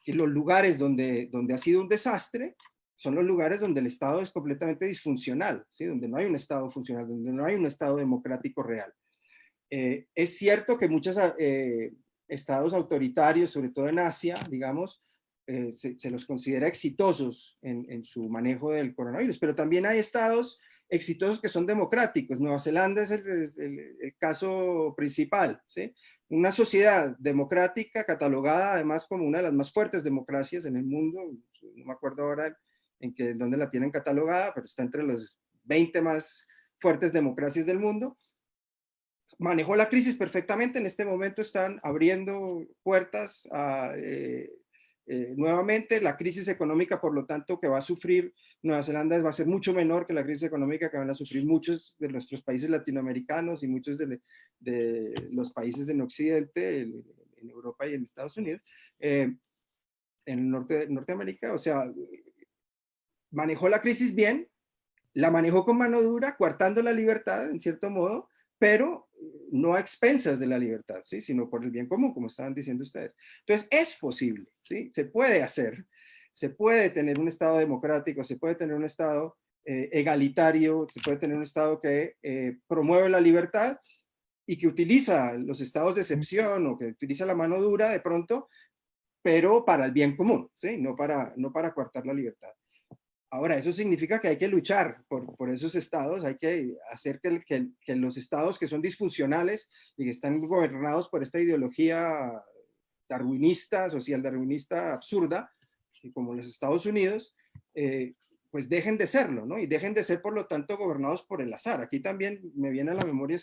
que los lugares donde ha sido un desastre son los lugares donde el Estado es completamente disfuncional, ¿sí? Donde no hay un Estado funcional, donde no hay un Estado democrático real. Es cierto que muchos estados autoritarios, sobre todo en Asia, digamos, se los considera exitosos en su manejo del coronavirus, pero también hay estados exitosos que son democráticos. Nueva Zelanda es el caso principal, ¿sí? Una sociedad democrática catalogada además como una de las más fuertes democracias en el mundo, no me acuerdo ahora dónde la tienen catalogada, pero está entre los 20 más fuertes democracias del mundo. Manejó la crisis perfectamente, en este momento están abriendo puertas nuevamente. La crisis económica, por lo tanto, que va a sufrir Nueva Zelanda va a ser mucho menor que la crisis económica que van a sufrir muchos de nuestros países latinoamericanos y muchos de los países en Occidente, en Europa y en Estados Unidos, en el Norteamérica. O sea, manejó la crisis bien, la manejó con mano dura, coartando la libertad, en cierto modo, pero no a expensas de la libertad, ¿sí? Sino por el bien común, como estaban diciendo ustedes. Entonces, es posible, ¿sí? Se puede hacer, se puede tener un Estado democrático, se puede tener un Estado egalitario, se puede tener un Estado que promueve la libertad y que utiliza los estados de excepción o que utiliza la mano dura de pronto, pero para el bien común, ¿sí? No para coartar la libertad. Ahora, eso significa que hay que luchar por esos estados, hay que hacer que los estados que son disfuncionales y que están gobernados por esta ideología darwinista, social darwinista absurda, como los Estados Unidos, pues dejen de serlo, ¿no? Y dejen de ser, por lo tanto, gobernados por el azar. Aquí también me viene a la memoria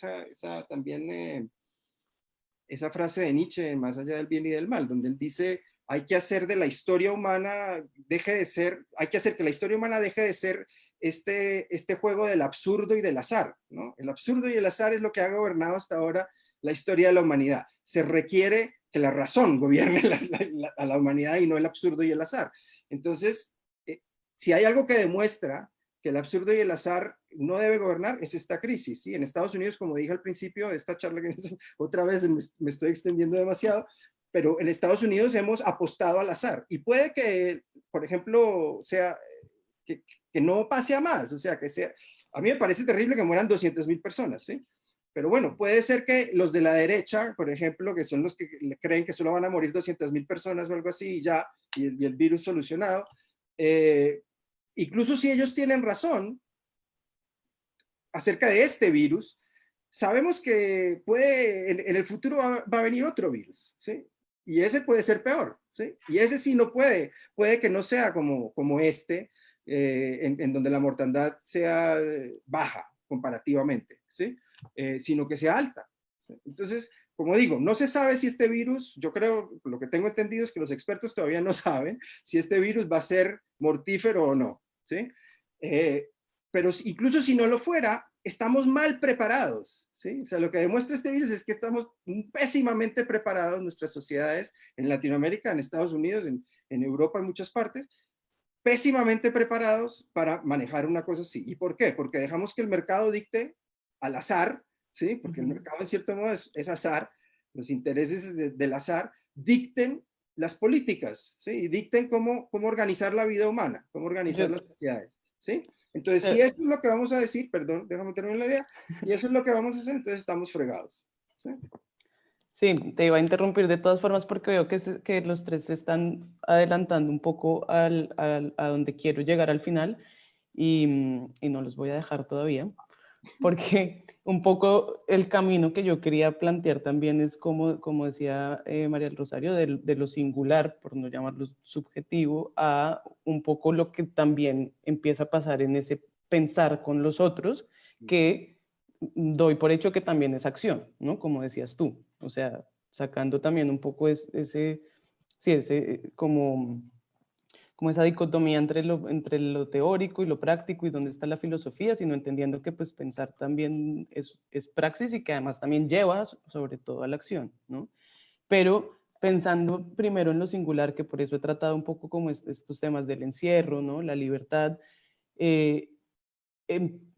esa frase de Nietzsche, Más allá del bien y del mal, donde él dice: hay que hacer de la historia humana, hay que hacer que la historia humana deje de ser este juego del absurdo y del azar, ¿no? El absurdo y el azar es lo que ha gobernado hasta ahora la historia de la humanidad. Se requiere que la razón gobierne a la humanidad y no el absurdo y el azar. Entonces, si hay algo que demuestra que el absurdo y el azar no debe gobernar, es esta crisis, ¿sí? En Estados Unidos, como dije al principio de esta charla, otra vez me estoy extendiendo demasiado, pero en Estados Unidos hemos apostado al azar. Y puede que, por ejemplo, sea que no pase a más, o sea, a mí me parece terrible que mueran 200,000 personas, ¿sí? Pero bueno, puede ser que los de la derecha, por ejemplo, que son los que creen que solo van a morir 200,000 personas o algo así, y el virus solucionado, incluso si ellos tienen razón acerca de este virus, sabemos que en el futuro va a venir otro virus, ¿sí? Y ese puede ser peor, ¿sí? Y ese sí no puede que no sea como este, en donde la mortandad sea baja comparativamente, ¿sí? Sino que sea alta, ¿sí? Entonces, como digo, no se sabe si este virus, yo creo, lo que tengo entendido es que los expertos todavía no saben si este virus va a ser mortífero o no, ¿sí? Pero incluso si no lo fuera, estamos mal preparados, ¿sí? O sea, lo que demuestra este virus es que estamos pésimamente preparados, nuestras sociedades en Latinoamérica, en Estados Unidos, en Europa, en muchas partes, pésimamente preparados para manejar una cosa así. ¿Y por qué? Porque dejamos que el mercado dicte al azar, ¿sí? Porque el mercado en cierto modo es azar, los intereses del azar dicten las políticas, ¿sí? Y dicten cómo organizar la vida humana, cómo organizar las sociedades, ¿sí? Entonces, si eso es lo que vamos a decir, perdón, déjame terminar la idea, y eso es lo que vamos a hacer, entonces estamos fregados, ¿sí? Sí, te iba a interrumpir de todas formas porque veo que los tres se están adelantando un poco a donde quiero llegar al final y no los voy a dejar todavía, porque un poco el camino que yo quería plantear también es como decía María del Rosario, de lo singular, por no llamarlo subjetivo, a un poco lo que también empieza a pasar en ese pensar con los otros, que doy por hecho que también es acción, ¿no? Como decías tú, o sea, sacando también un poco ese como esa dicotomía entre lo teórico y lo práctico y dónde está la filosofía, sino entendiendo que pues pensar también es praxis y que además también lleva sobre todo a la acción, ¿no? Pero pensando primero en lo singular, que por eso he tratado un poco como estos temas del encierro, ¿no? La libertad,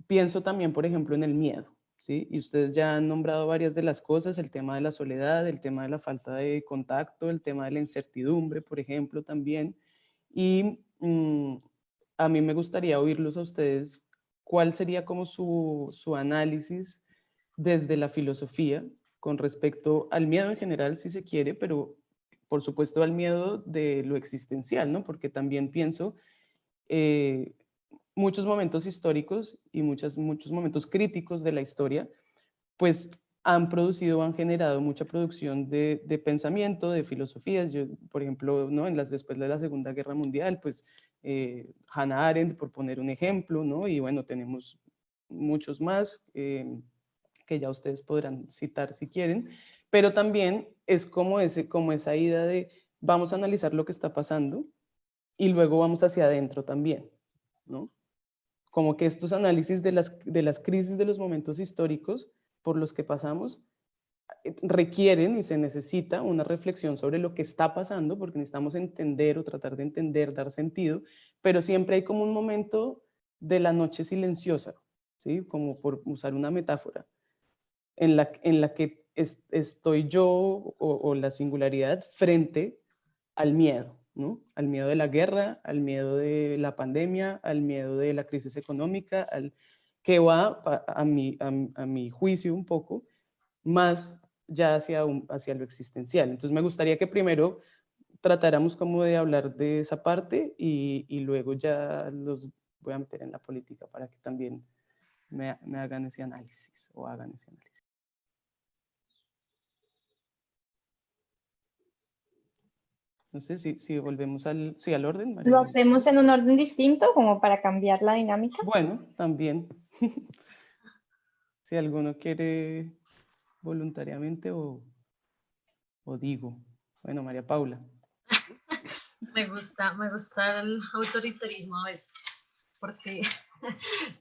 pienso también, por ejemplo, en el miedo, ¿sí? Y ustedes ya han nombrado varias de las cosas, el tema de la soledad, el tema de la falta de contacto, el tema de la incertidumbre, por ejemplo, también. Y a mí me gustaría oírlos a ustedes, ¿cuál sería como su análisis desde la filosofía con respecto al miedo en general, si se quiere, pero por supuesto al miedo de lo existencial, ¿no? Porque también pienso muchos momentos históricos y muchos momentos críticos de la historia, pues han producido, han generado mucha producción de pensamiento, de filosofías. Yo, por ejemplo, ¿no? Después de la Segunda Guerra Mundial, pues Hannah Arendt, por poner un ejemplo, ¿no? Y bueno, tenemos muchos más que ya ustedes podrán citar si quieren, pero también es como esa idea de vamos a analizar lo que está pasando y luego vamos hacia adentro también, ¿no? Como que estos análisis de las crisis de los momentos históricos por los que pasamos requieren y se necesita una reflexión sobre lo que está pasando, porque necesitamos entender o tratar de entender, dar sentido, pero siempre hay como un momento de la noche silenciosa, ¿sí? Como por usar una metáfora, en la que estoy yo o la singularidad frente al miedo, ¿no? Al miedo de la guerra, al miedo de la pandemia, al miedo de la crisis económica, que va a mi juicio un poco más ya hacia lo existencial. Entonces me gustaría que primero tratáramos como de hablar de esa parte y luego ya los voy a meter en la política para que también me hagan ese análisis o hagan ese análisis. No sé si volvemos al orden, María. ¿Lo hacemos en un orden distinto como para cambiar la dinámica? Bueno, también. Si alguno quiere voluntariamente o digo. Bueno, María Paula. Me gusta el autoritarismo a veces, porque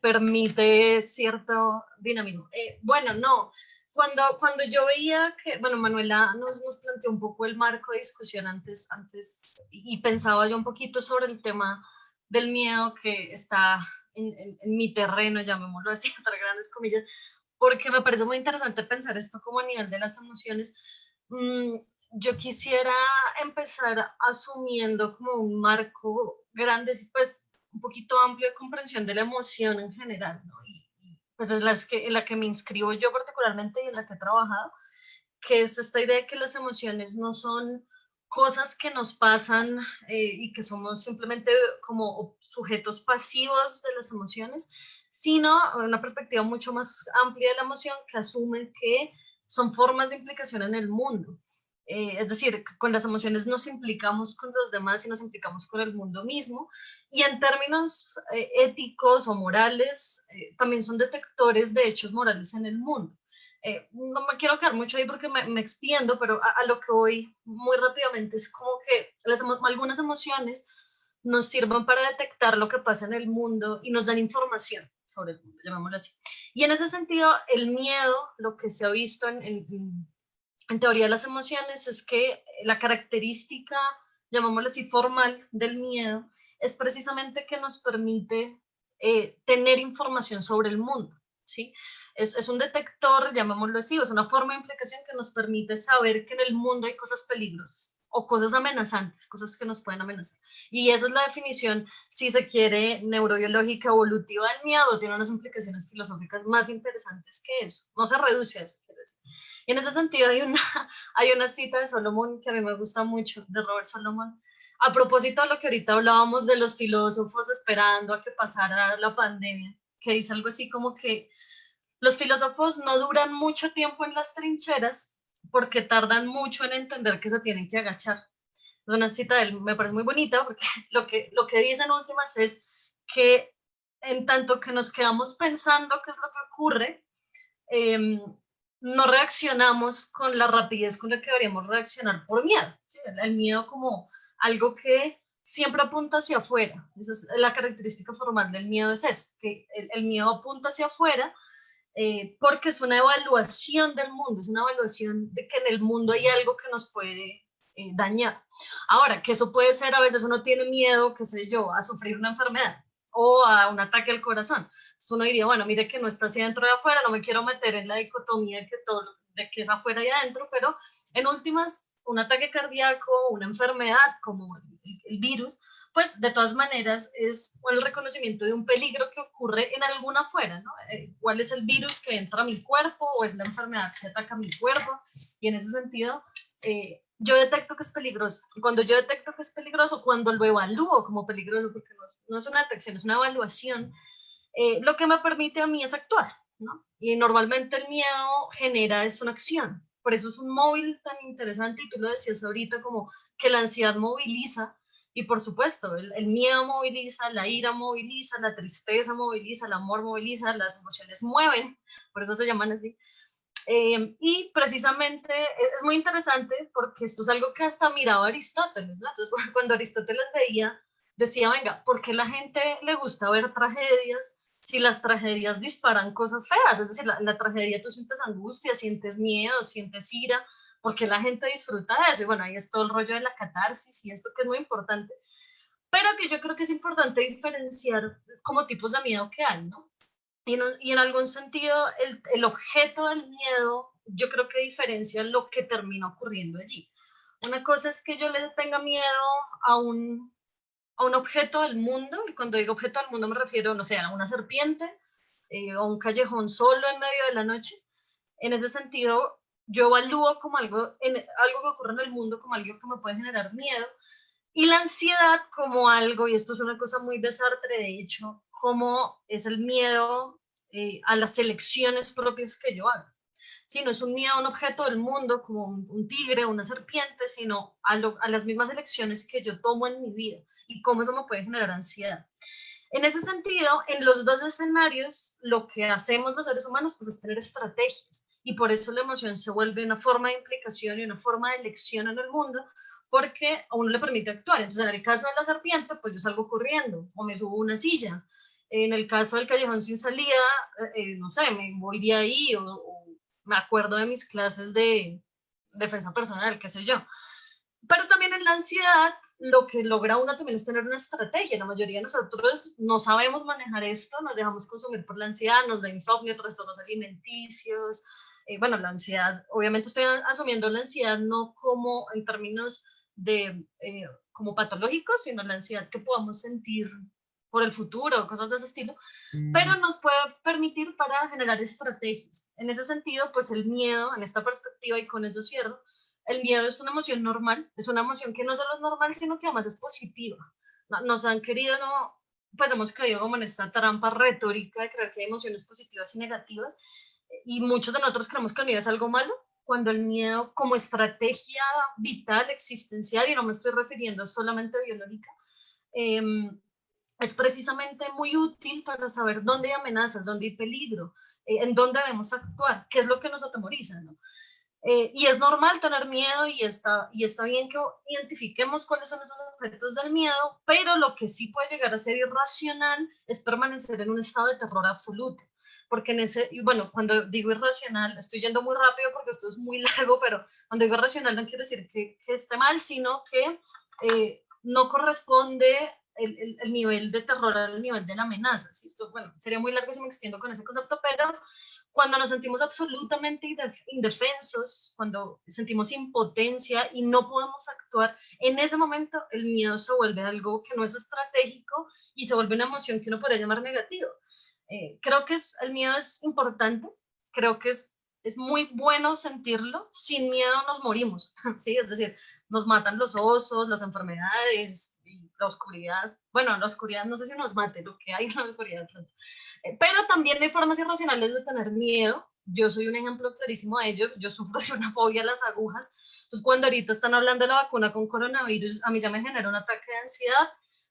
permite cierto dinamismo. Bueno, no, cuando yo veía que, bueno, Manuela nos planteó un poco el marco de discusión antes y pensaba yo un poquito sobre el tema del miedo que está en mi terreno, llamémoslo así, entre grandes comillas, porque me parece muy interesante pensar esto como a nivel de las emociones. Yo quisiera empezar asumiendo como un marco grande, pues un poquito amplio de comprensión de la emoción en general, ¿no? Y pues es en la que me inscribo yo particularmente y en la que he trabajado, que es esta idea de que las emociones no son cosas que nos pasan y que somos simplemente como sujetos pasivos de las emociones, sino una perspectiva mucho más amplia de la emoción que asume que son formas de implicación en el mundo. Es decir, con las emociones nos implicamos con los demás y nos implicamos con el mundo mismo. Y en términos éticos o morales, también son detectores de hechos morales en el mundo. No me quiero quedar mucho ahí porque me extiendo, pero a lo que voy muy rápidamente es como que algunas emociones nos sirvan para detectar lo que pasa en el mundo y nos dan información sobre el mundo, llamémoslo así. Y en ese sentido, el miedo, lo que se ha visto en teoría de las emociones, es que la característica, llamémoslo así, formal del miedo, es precisamente que nos permite tener información sobre el mundo, ¿sí? Es un detector, llamémoslo así, es una forma de implicación que nos permite saber que en el mundo hay cosas peligrosas o cosas amenazantes, cosas que nos pueden amenazar. Y esa es la definición, si se quiere, neurobiológica, evolutiva del miedo, tiene unas implicaciones filosóficas más interesantes que eso, no se reduce a eso. Y en ese sentido hay una cita de Solomon que a mí me gusta mucho, de Robert Solomon, a propósito de lo que ahorita hablábamos de los filósofos esperando a que pasara la pandemia, que dice algo así como que los filósofos no duran mucho tiempo en las trincheras porque tardan mucho en entender que se tienen que agachar. Es una cita de él, me parece muy bonita, porque lo que dice en últimas es que en tanto que nos quedamos pensando qué es lo que ocurre, no reaccionamos con la rapidez con la que deberíamos reaccionar por miedo. ¿Sí? El miedo como algo que siempre apunta hacia afuera. Esa es la característica formal del miedo, es eso, que el miedo apunta hacia afuera porque es una evaluación del mundo, es una evaluación de que en el mundo hay algo que nos puede dañar. Ahora, que eso puede ser, a veces uno tiene miedo, qué sé yo, a sufrir una enfermedad o a un ataque al corazón. Entonces uno diría, bueno, mire que no está así dentro y afuera, no me quiero meter en la dicotomía que todo, de que es afuera y adentro, pero en últimas, un ataque cardíaco, una enfermedad como el virus, pues de todas maneras es el reconocimiento de un peligro que ocurre en alguna afuera, ¿no? ¿Cuál es el virus que entra a mi cuerpo o es la enfermedad que ataca a mi cuerpo? Y en ese sentido, yo detecto que es peligroso. Y cuando yo detecto que es peligroso, cuando lo evalúo como peligroso, porque no es una detección, es una evaluación, lo que me permite a mí es actuar, ¿no? Y normalmente el miedo genera es una acción. Por eso es un móvil tan interesante, y tú lo decías ahorita, como que la ansiedad moviliza. Y por supuesto, el miedo moviliza, la ira moviliza, la tristeza moviliza, el amor moviliza, las emociones mueven, por eso se llaman así. Y precisamente es muy interesante porque esto es algo que hasta miraba Aristóteles, ¿no? Entonces, cuando Aristóteles veía, decía, venga, ¿por qué la gente le gusta ver tragedias si las tragedias disparan cosas feas? Es decir, la tragedia tú sientes angustia, sientes miedo, sientes ira, porque la gente disfruta de eso. Y bueno, ahí es todo el rollo de la catarsis y esto que es muy importante, pero que yo creo que es importante diferenciar como tipos de miedo que hay, ¿no? Y en algún sentido, el objeto del miedo, yo creo que diferencia lo que termina ocurriendo allí. Una cosa es que yo le tenga miedo a un objeto del mundo, y cuando digo objeto del mundo me refiero, no sé, a una serpiente o un callejón solo en medio de la noche. En ese sentido, yo evalúo como algo que ocurre en el mundo como algo que me puede generar miedo, y la ansiedad como algo, y esto es una cosa muy de Sartre, de hecho, como es el miedo a las elecciones propias que yo hago. Sí, no es un miedo a un objeto del mundo como un tigre o una serpiente, sino a las mismas elecciones que yo tomo en mi vida y cómo eso me puede generar ansiedad. En ese sentido, en los dos escenarios, lo que hacemos los seres humanos pues, es tener estrategias, y por eso la emoción se vuelve una forma de implicación y una forma de elección en el mundo, porque a uno le permite actuar. Entonces, en el caso de la serpiente, pues yo salgo corriendo o me subo a una silla. En el caso del callejón sin salida, no sé, me voy de ahí o me acuerdo de mis clases de defensa personal, qué sé yo. Pero también en la ansiedad, lo que logra uno también es tener una estrategia. La mayoría de nosotros no sabemos manejar esto, nos dejamos consumir por la ansiedad, nos da insomnio, trastornos alimenticios. Bueno, la ansiedad, obviamente estoy asumiendo la ansiedad no como en términos de como patológicos, sino la ansiedad que podamos sentir por el futuro, cosas de ese estilo, pero nos puede permitir para generar estrategias. En ese sentido, pues el miedo, en esta perspectiva, y con eso cierro, el miedo es una emoción normal, es una emoción que no solo es normal, sino que además es positiva. Nos han querido, no, pues hemos caído como en esta trampa retórica de creer que hay emociones positivas y negativas, y muchos de nosotros creemos que el miedo es algo malo, cuando el miedo como estrategia vital, existencial, y no me estoy refiriendo solamente a biológica, es precisamente muy útil para saber dónde hay amenazas, dónde hay peligro, en dónde debemos actuar, qué es lo que nos atemoriza, ¿no? Y es normal tener miedo, y está bien que identifiquemos cuáles son esos objetos del miedo, pero lo que sí puede llegar a ser irracional es permanecer en un estado de terror absoluto. porque en ese, y bueno, cuando digo irracional, estoy yendo muy rápido porque esto es muy largo, pero cuando digo irracional no quiero decir que esté mal, sino que no corresponde el nivel de terror al nivel de la amenaza. ¿Sí? Esto, bueno, sería muy largo si me extiendo con ese concepto, pero cuando nos sentimos absolutamente indefensos, cuando sentimos impotencia y no podemos actuar, en ese momento el miedo se vuelve algo que no es estratégico y se vuelve una emoción que uno podría llamar negativa. Creo que el miedo es importante, creo que es muy bueno sentirlo, sin miedo nos morimos, ¿sí? Es decir, nos matan los osos, las enfermedades, la oscuridad. Bueno, la oscuridad no sé si nos mate, lo que hay en la oscuridad. Pero también hay formas irracionales de tener miedo. Yo soy un ejemplo clarísimo de ello. Yo sufro de una fobia a las agujas. Entonces, cuando ahorita están hablando de la vacuna con coronavirus, a mí ya me genera un ataque de ansiedad,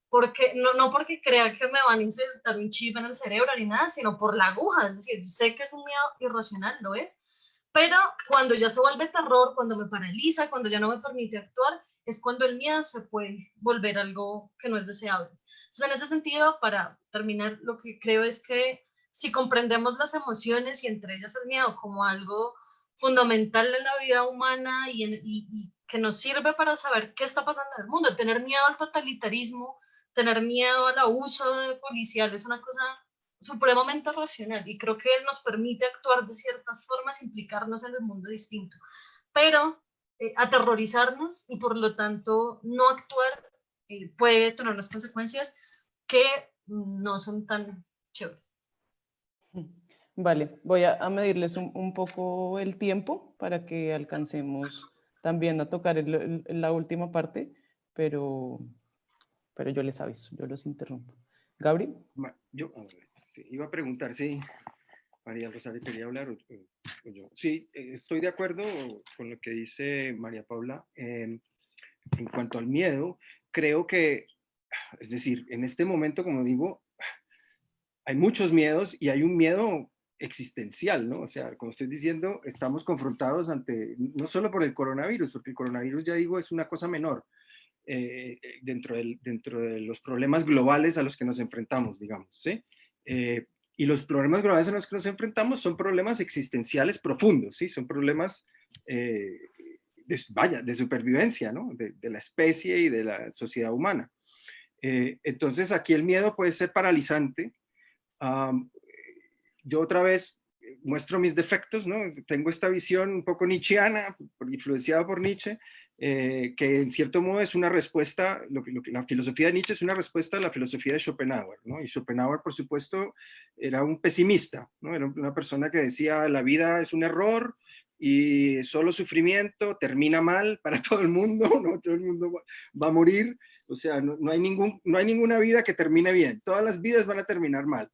porque no porque crea que me van a insertar un chip en el cerebro ni nada, sino por la aguja. Es decir, sé que es un miedo irracional, lo es, pero cuando ya se vuelve terror, cuando me paraliza, cuando ya no me permite actuar, es cuando el miedo se puede volver algo que no es deseable. Entonces, en ese sentido, para terminar, lo que creo es que si comprendemos las emociones y entre ellas el miedo como algo fundamental en la vida humana y que nos sirve para saber qué está pasando en el mundo, tener miedo al totalitarismo, tener miedo al abuso de policial es una cosa supremamente racional y creo que nos permite actuar de ciertas formas, implicarnos en el mundo distinto, pero aterrorizarnos y por lo tanto no actuar puede tener unas consecuencias que no son tan chéveres. Vale, voy a medirles un poco el tiempo para que alcancemos también a tocar la última parte, pero yo les aviso, yo los interrumpo. ¿Gabri? Yo sí, iba a preguntar si María Rosario quería hablar o yo. Sí, estoy de acuerdo con lo que dice María Paula. En cuanto al miedo, creo que, es decir, en este momento, como digo, hay muchos miedos y hay un miedo existencial, ¿no? O sea, como estoy diciendo, estamos confrontados no solo por el coronavirus, porque el coronavirus, ya digo, es una cosa menor dentro de los problemas globales a los que nos enfrentamos, digamos, ¿sí? Y los problemas globales a los que nos enfrentamos son problemas existenciales profundos, ¿sí? Son problemas, de supervivencia, ¿no? De la especie y de la sociedad humana. Entonces, aquí el miedo puede ser paralizante. Yo otra vez muestro mis defectos, ¿no? Tengo esta visión un poco nietzscheana, influenciada por Nietzsche, que en cierto modo es una respuesta, la filosofía de Nietzsche es una respuesta a la filosofía de Schopenhauer, ¿no? Y Schopenhauer, por supuesto, era un pesimista, ¿no? Era una persona que decía, la vida es un error y solo sufrimiento, termina mal para todo el mundo, ¿no? Todo el mundo va a morir, o sea, no hay ninguna vida que termine bien, todas las vidas van a terminar mal.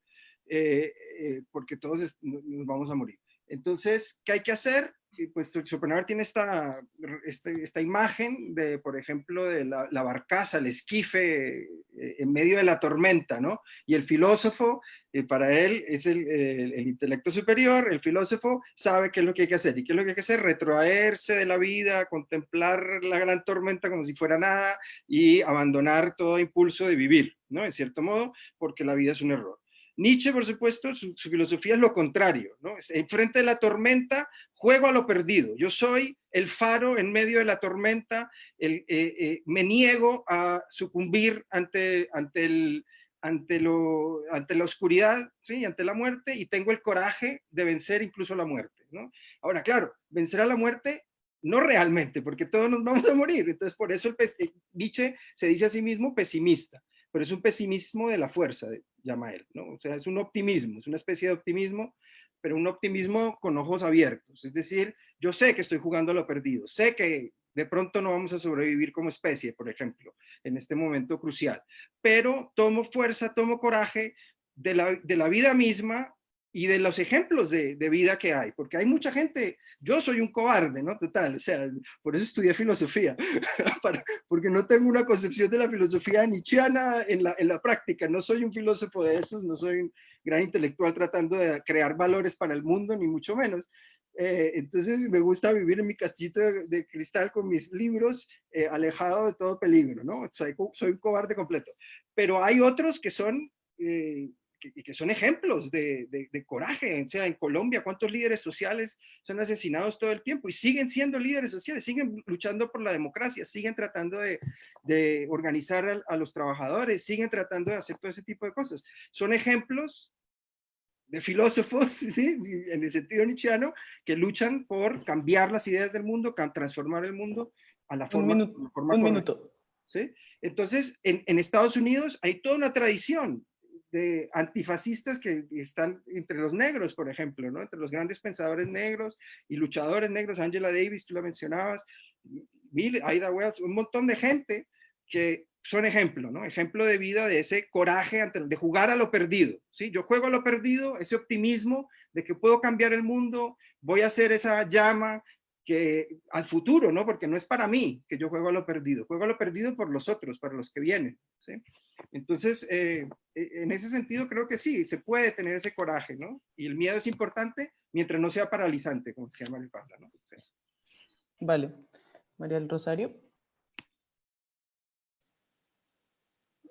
Porque todos nos vamos a morir. Entonces, ¿qué hay que hacer? Pues Schopenhauer tiene esta imagen de, por ejemplo, de la barcaza, el esquife en medio de la tormenta, ¿no? Y el filósofo, para él es el intelecto superior, el filósofo sabe qué es lo que hay que hacer. ¿Y qué es lo que hay que hacer? Retrotraerse de la vida, contemplar la gran tormenta como si fuera nada y abandonar todo impulso de vivir, ¿no? En cierto modo, porque la vida es un error. Nietzsche, por supuesto, su filosofía es lo contrario, ¿no? Enfrente de la tormenta, juego a lo perdido. Yo soy el faro en medio de la tormenta, me niego a sucumbir ante la oscuridad, ¿sí? Ante la muerte, y tengo el coraje de vencer incluso la muerte, ¿no? Ahora, claro, vencer a la muerte no realmente, porque todos nos vamos a morir. Entonces, por eso Nietzsche se dice a sí mismo pesimista, pero es un pesimismo de la fuerza, llama él, ¿no? O sea, es un optimismo, es una especie de optimismo, pero un optimismo con ojos abiertos. Es decir, yo sé que estoy jugando a lo perdido, sé que de pronto no vamos a sobrevivir como especie, por ejemplo, en este momento crucial, pero tomo fuerza, tomo coraje de la vida misma y de los ejemplos de vida que hay, porque hay mucha gente, yo soy un cobarde, ¿no? Total, o sea, por eso estudié filosofía, porque no tengo una concepción de la filosofía nietzscheana en la práctica, no soy un filósofo de esos, no soy un gran intelectual tratando de crear valores para el mundo, ni mucho menos. Entonces me gusta vivir en mi castillito de cristal con mis libros, alejado de todo peligro, ¿no? Soy un cobarde completo. Pero hay otros que son... que son ejemplos de coraje. O sea, en Colombia, ¿cuántos líderes sociales son asesinados todo el tiempo? Y siguen siendo líderes sociales, siguen luchando por la democracia, siguen tratando de organizar a los trabajadores, siguen tratando de hacer todo ese tipo de cosas. Son ejemplos de filósofos, ¿sí? En el sentido nietzscheano, que luchan por cambiar las ideas del mundo, transformar el mundo a la forma, Un correcta. minuto. ¿Sí? Entonces, en Estados Unidos hay toda una tradición de antifascistas que están entre los negros, por ejemplo, ¿no? Entre los grandes pensadores negros y luchadores negros, Angela Davis, tú la mencionabas, Ida Wells, un montón de gente que son ejemplo, ¿no? Ejemplo de vida de ese coraje de jugar a lo perdido, ¿sí? Yo juego a lo perdido, ese optimismo de que puedo cambiar el mundo, voy a hacer esa llama que al futuro, ¿no? Porque no es para mí que yo juego a lo perdido por los otros, para los que vienen, ¿sí? Entonces, en ese sentido creo que sí, se puede tener ese coraje, ¿no? Y el miedo es importante mientras no sea paralizante, como decía María Paula, ¿no? Sí. Vale. María del Rosario.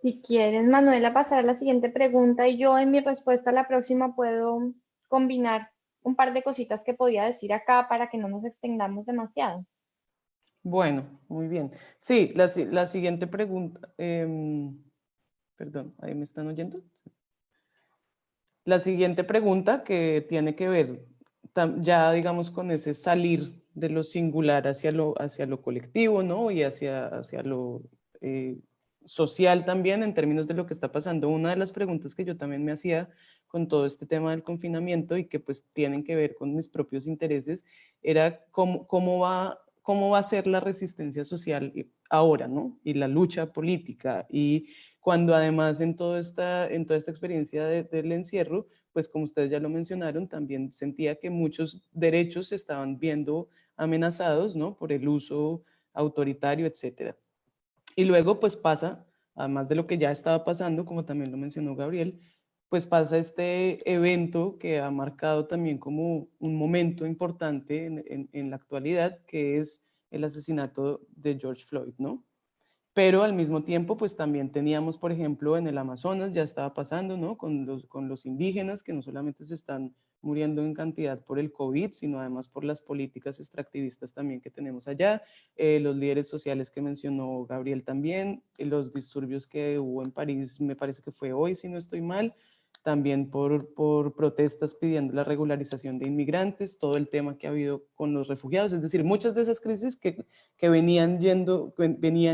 Si quieres, Manuela, pasar a la siguiente pregunta y yo en mi respuesta a la próxima puedo combinar un par de cositas que podía decir acá para que no nos extendamos demasiado. Bueno, muy bien. Sí, la siguiente pregunta. Perdón, ¿ahí me están oyendo? La siguiente pregunta que tiene que ver ya, digamos, con ese salir de lo singular hacia lo colectivo, ¿no? Y hacia lo social también en términos de lo que está pasando. Una de las preguntas que yo también me hacía con todo este tema del confinamiento y que pues tienen que ver con mis propios intereses era cómo va a ser la resistencia social ahora, ¿no? Y la lucha política. Y cuando además en toda esta experiencia del encierro, pues como ustedes ya lo mencionaron, también sentía que muchos derechos se estaban viendo amenazados, ¿no? Por el uso autoritario, etcétera. Y luego pues pasa, además de lo que ya estaba pasando, como también lo mencionó Gabriel, pues pasa este evento que ha marcado también como un momento importante en la actualidad, que es el asesinato de George Floyd, ¿no? Pero al mismo tiempo, pues también teníamos, por ejemplo, en el Amazonas, ya estaba pasando, ¿no? Con los indígenas, que no solamente se están muriendo en cantidad por el COVID, sino además por las políticas extractivistas también que tenemos allá, los líderes sociales que mencionó Gabriel también, los disturbios que hubo en París, me parece que fue hoy, si no estoy mal, también por protestas pidiendo la regularización de inmigrantes, todo el tema que ha habido con los refugiados, es decir, muchas de esas crisis que venían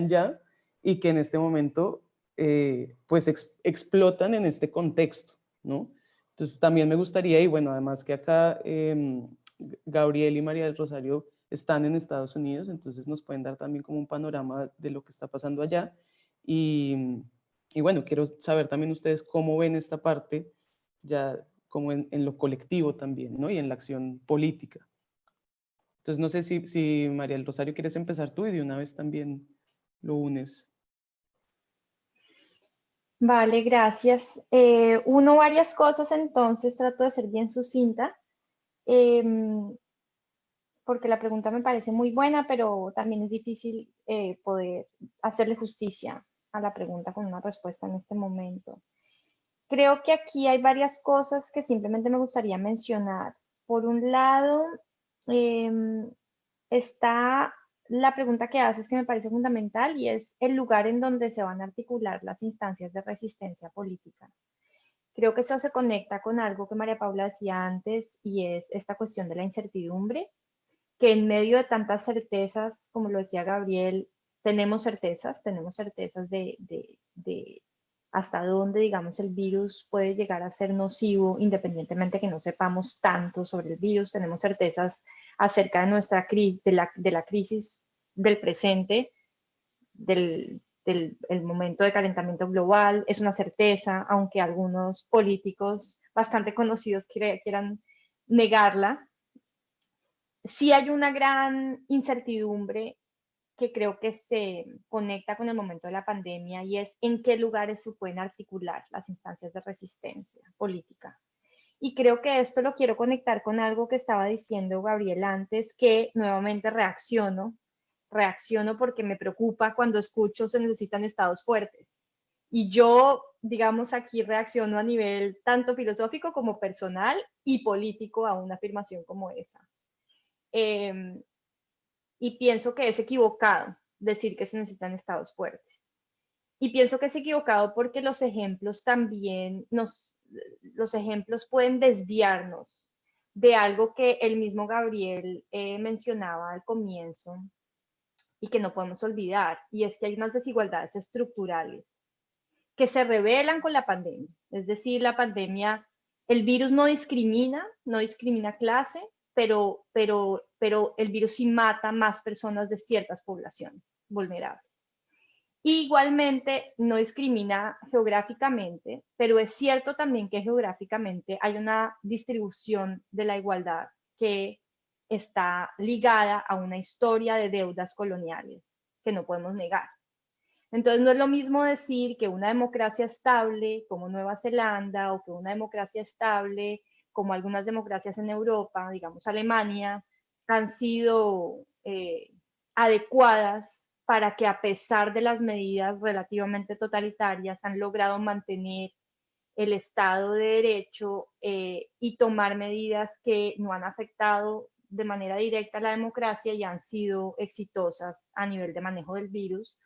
ya, y que en este momento pues explotan en este contexto, ¿no? Entonces también me gustaría, y bueno, además que acá Gabriel y María del Rosario están en Estados Unidos, entonces nos pueden dar también como un panorama de lo que está pasando allá. Y bueno, quiero saber también ustedes cómo ven esta parte ya como en lo colectivo también, ¿no? Y en la acción política. Entonces no sé si María del Rosario quieres empezar tú y de una vez también lo unes. Vale, gracias. Varias cosas, entonces trato de ser bien sucinta, porque la pregunta me parece muy buena, pero también es difícil poder hacerle justicia a la pregunta con una respuesta en este momento. Creo que aquí hay varias cosas que simplemente me gustaría mencionar. Por un lado, está la pregunta que haces que me parece fundamental y es el lugar en donde se van a articular las instancias de resistencia política. Creo que eso se conecta con algo que María Paula decía antes y es esta cuestión de la incertidumbre, que en medio de tantas certezas, como lo decía Gabriel, tenemos certezas de hasta dónde, digamos, el virus puede llegar a ser nocivo, independientemente que no sepamos tanto sobre el virus, tenemos certezas acerca de de la crisis del presente, del el momento de calentamiento global, es una certeza, aunque algunos políticos bastante conocidos quieran negarla. Sí hay una gran incertidumbre que creo que se conecta con el momento de la pandemia y es en qué lugares se pueden articular las instancias de resistencia política. Y creo que esto lo quiero conectar con algo que estaba diciendo Gabriel antes, que nuevamente reacciono porque me preocupa cuando escucho se necesitan estados fuertes. Y yo digamos, aquí reacciono a nivel tanto filosófico como personal y político a una afirmación como esa. Y pienso que es equivocado decir que se necesitan estados fuertes. Y pienso que es equivocado porque los ejemplos también los ejemplos pueden desviarnos de algo que el mismo Gabriel mencionaba al comienzo y que no podemos olvidar, y es que hay unas desigualdades estructurales que se revelan con la pandemia. Es decir, la pandemia, el virus no discrimina clase, pero el virus sí mata más personas de ciertas poblaciones vulnerables. Igualmente, no discrimina geográficamente, pero es cierto también que geográficamente hay una distribución de la igualdad que está ligada a una historia de deudas coloniales que no podemos negar. Entonces, no es lo mismo decir que una democracia estable como Nueva Zelanda o que una democracia estable como algunas democracias en Europa, digamos Alemania, han sido adecuadas para que a pesar de las medidas relativamente totalitarias han logrado mantener el Estado de Derecho y tomar medidas que no han afectado de manera directa a la democracia y han sido exitosas a nivel de manejo del virus.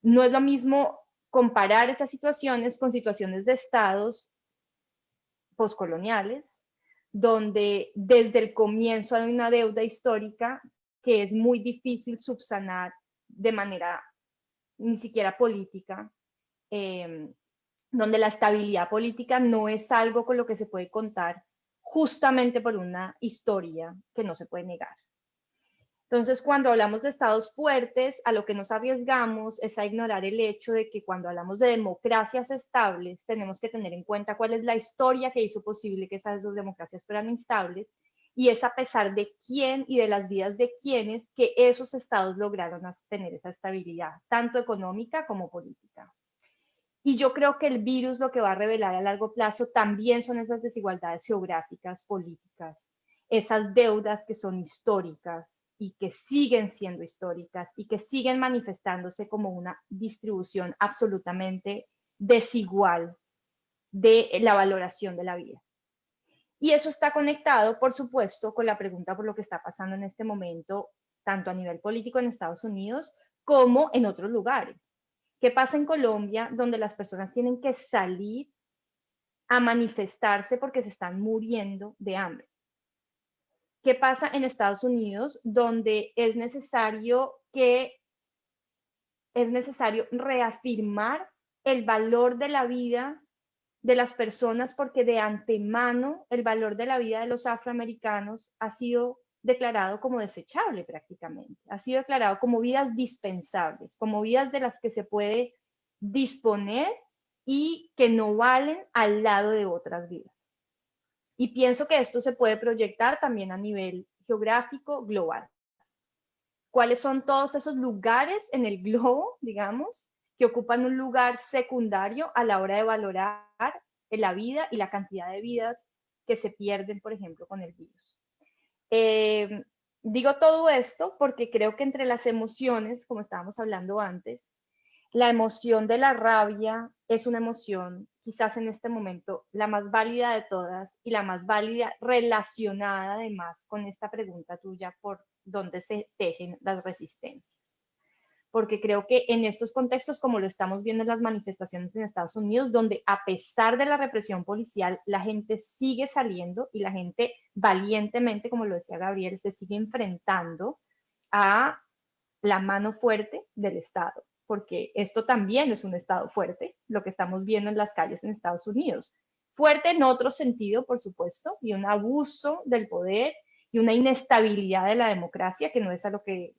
No es lo mismo comparar esas situaciones con situaciones de estados postcoloniales, donde desde el comienzo hay una deuda histórica que es muy difícil subsanar de manera ni siquiera política, donde la estabilidad política no es algo con lo que se puede contar justamente por una historia que no se puede negar. Entonces, cuando hablamos de estados fuertes, a lo que nos arriesgamos es a ignorar el hecho de que cuando hablamos de democracias estables, tenemos que tener en cuenta cuál es la historia que hizo posible que esas dos democracias fueran instables, y es a pesar de quién y de las vidas de quienes que esos estados lograron tener esa estabilidad, tanto económica como política. Y yo creo que el virus lo que va a revelar a largo plazo también son esas desigualdades geográficas, políticas, esas deudas que son históricas y que siguen siendo históricas y que siguen manifestándose como una distribución absolutamente desigual de la valoración de la vida. Y eso está conectado, por supuesto, con la pregunta por lo que está pasando en este momento, tanto a nivel político en Estados Unidos como en otros lugares. ¿Qué pasa en Colombia, donde las personas tienen que salir a manifestarse porque se están muriendo de hambre? ¿Qué pasa en Estados Unidos, donde es necesario reafirmar el valor de la vida de las personas, porque de antemano el valor de la vida de los afroamericanos ha sido declarado como desechable prácticamente, ha sido declarado como vidas dispensables, como vidas de las que se puede disponer y que no valen al lado de otras vidas? Y pienso que esto se puede proyectar también a nivel geográfico global. ¿Cuáles son todos esos lugares en el globo, digamos, que ocupan un lugar secundario a la hora de valorar la vida y la cantidad de vidas que se pierden, por ejemplo, con el virus? Digo todo esto porque creo que entre las emociones, como estábamos hablando antes, la emoción de la rabia es una emoción quizás en este momento la más válida de todas y la más válida relacionada además con esta pregunta tuya por dónde se tejen las resistencias. Porque creo que en estos contextos, como lo estamos viendo en las manifestaciones en Estados Unidos, donde a pesar de la represión policial, la gente sigue saliendo y la gente valientemente, como lo decía Gabriel, se sigue enfrentando a la mano fuerte del Estado, porque esto también es un Estado fuerte, lo que estamos viendo en las calles en Estados Unidos. Fuerte en otro sentido, por supuesto, y un abuso del poder y una inestabilidad de la democracia, que no es a lo que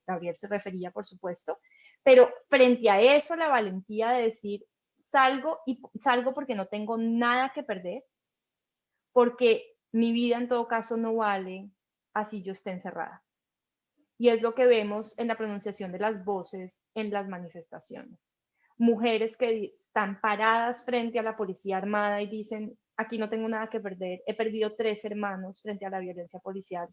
Gabriel se refería, por supuesto, pero frente a eso, la valentía de decir, salgo porque no tengo nada que perder, porque mi vida en todo caso no vale así yo esté encerrada. Y es lo que vemos en la pronunciación de las voces en las manifestaciones. Mujeres que están paradas frente a la policía armada y dicen, aquí no tengo nada que perder, he perdido 3 hermanos frente a la violencia policial,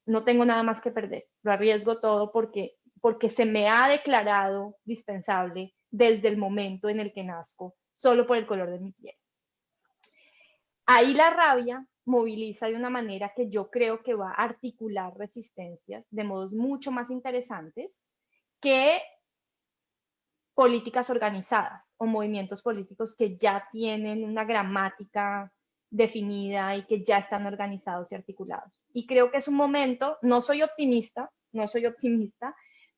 no tengo nada más que perder, lo arriesgo todo porque se me ha declarado dispensable desde el momento en el que nazco, solo por el color de mi piel. Ahí la rabia moviliza de una manera que yo creo que va a articular resistencias de modos mucho más interesantes que políticas organizadas o movimientos políticos que ya tienen una gramática definida y que ya están organizados y articulados. Y creo que es un momento, no soy optimista,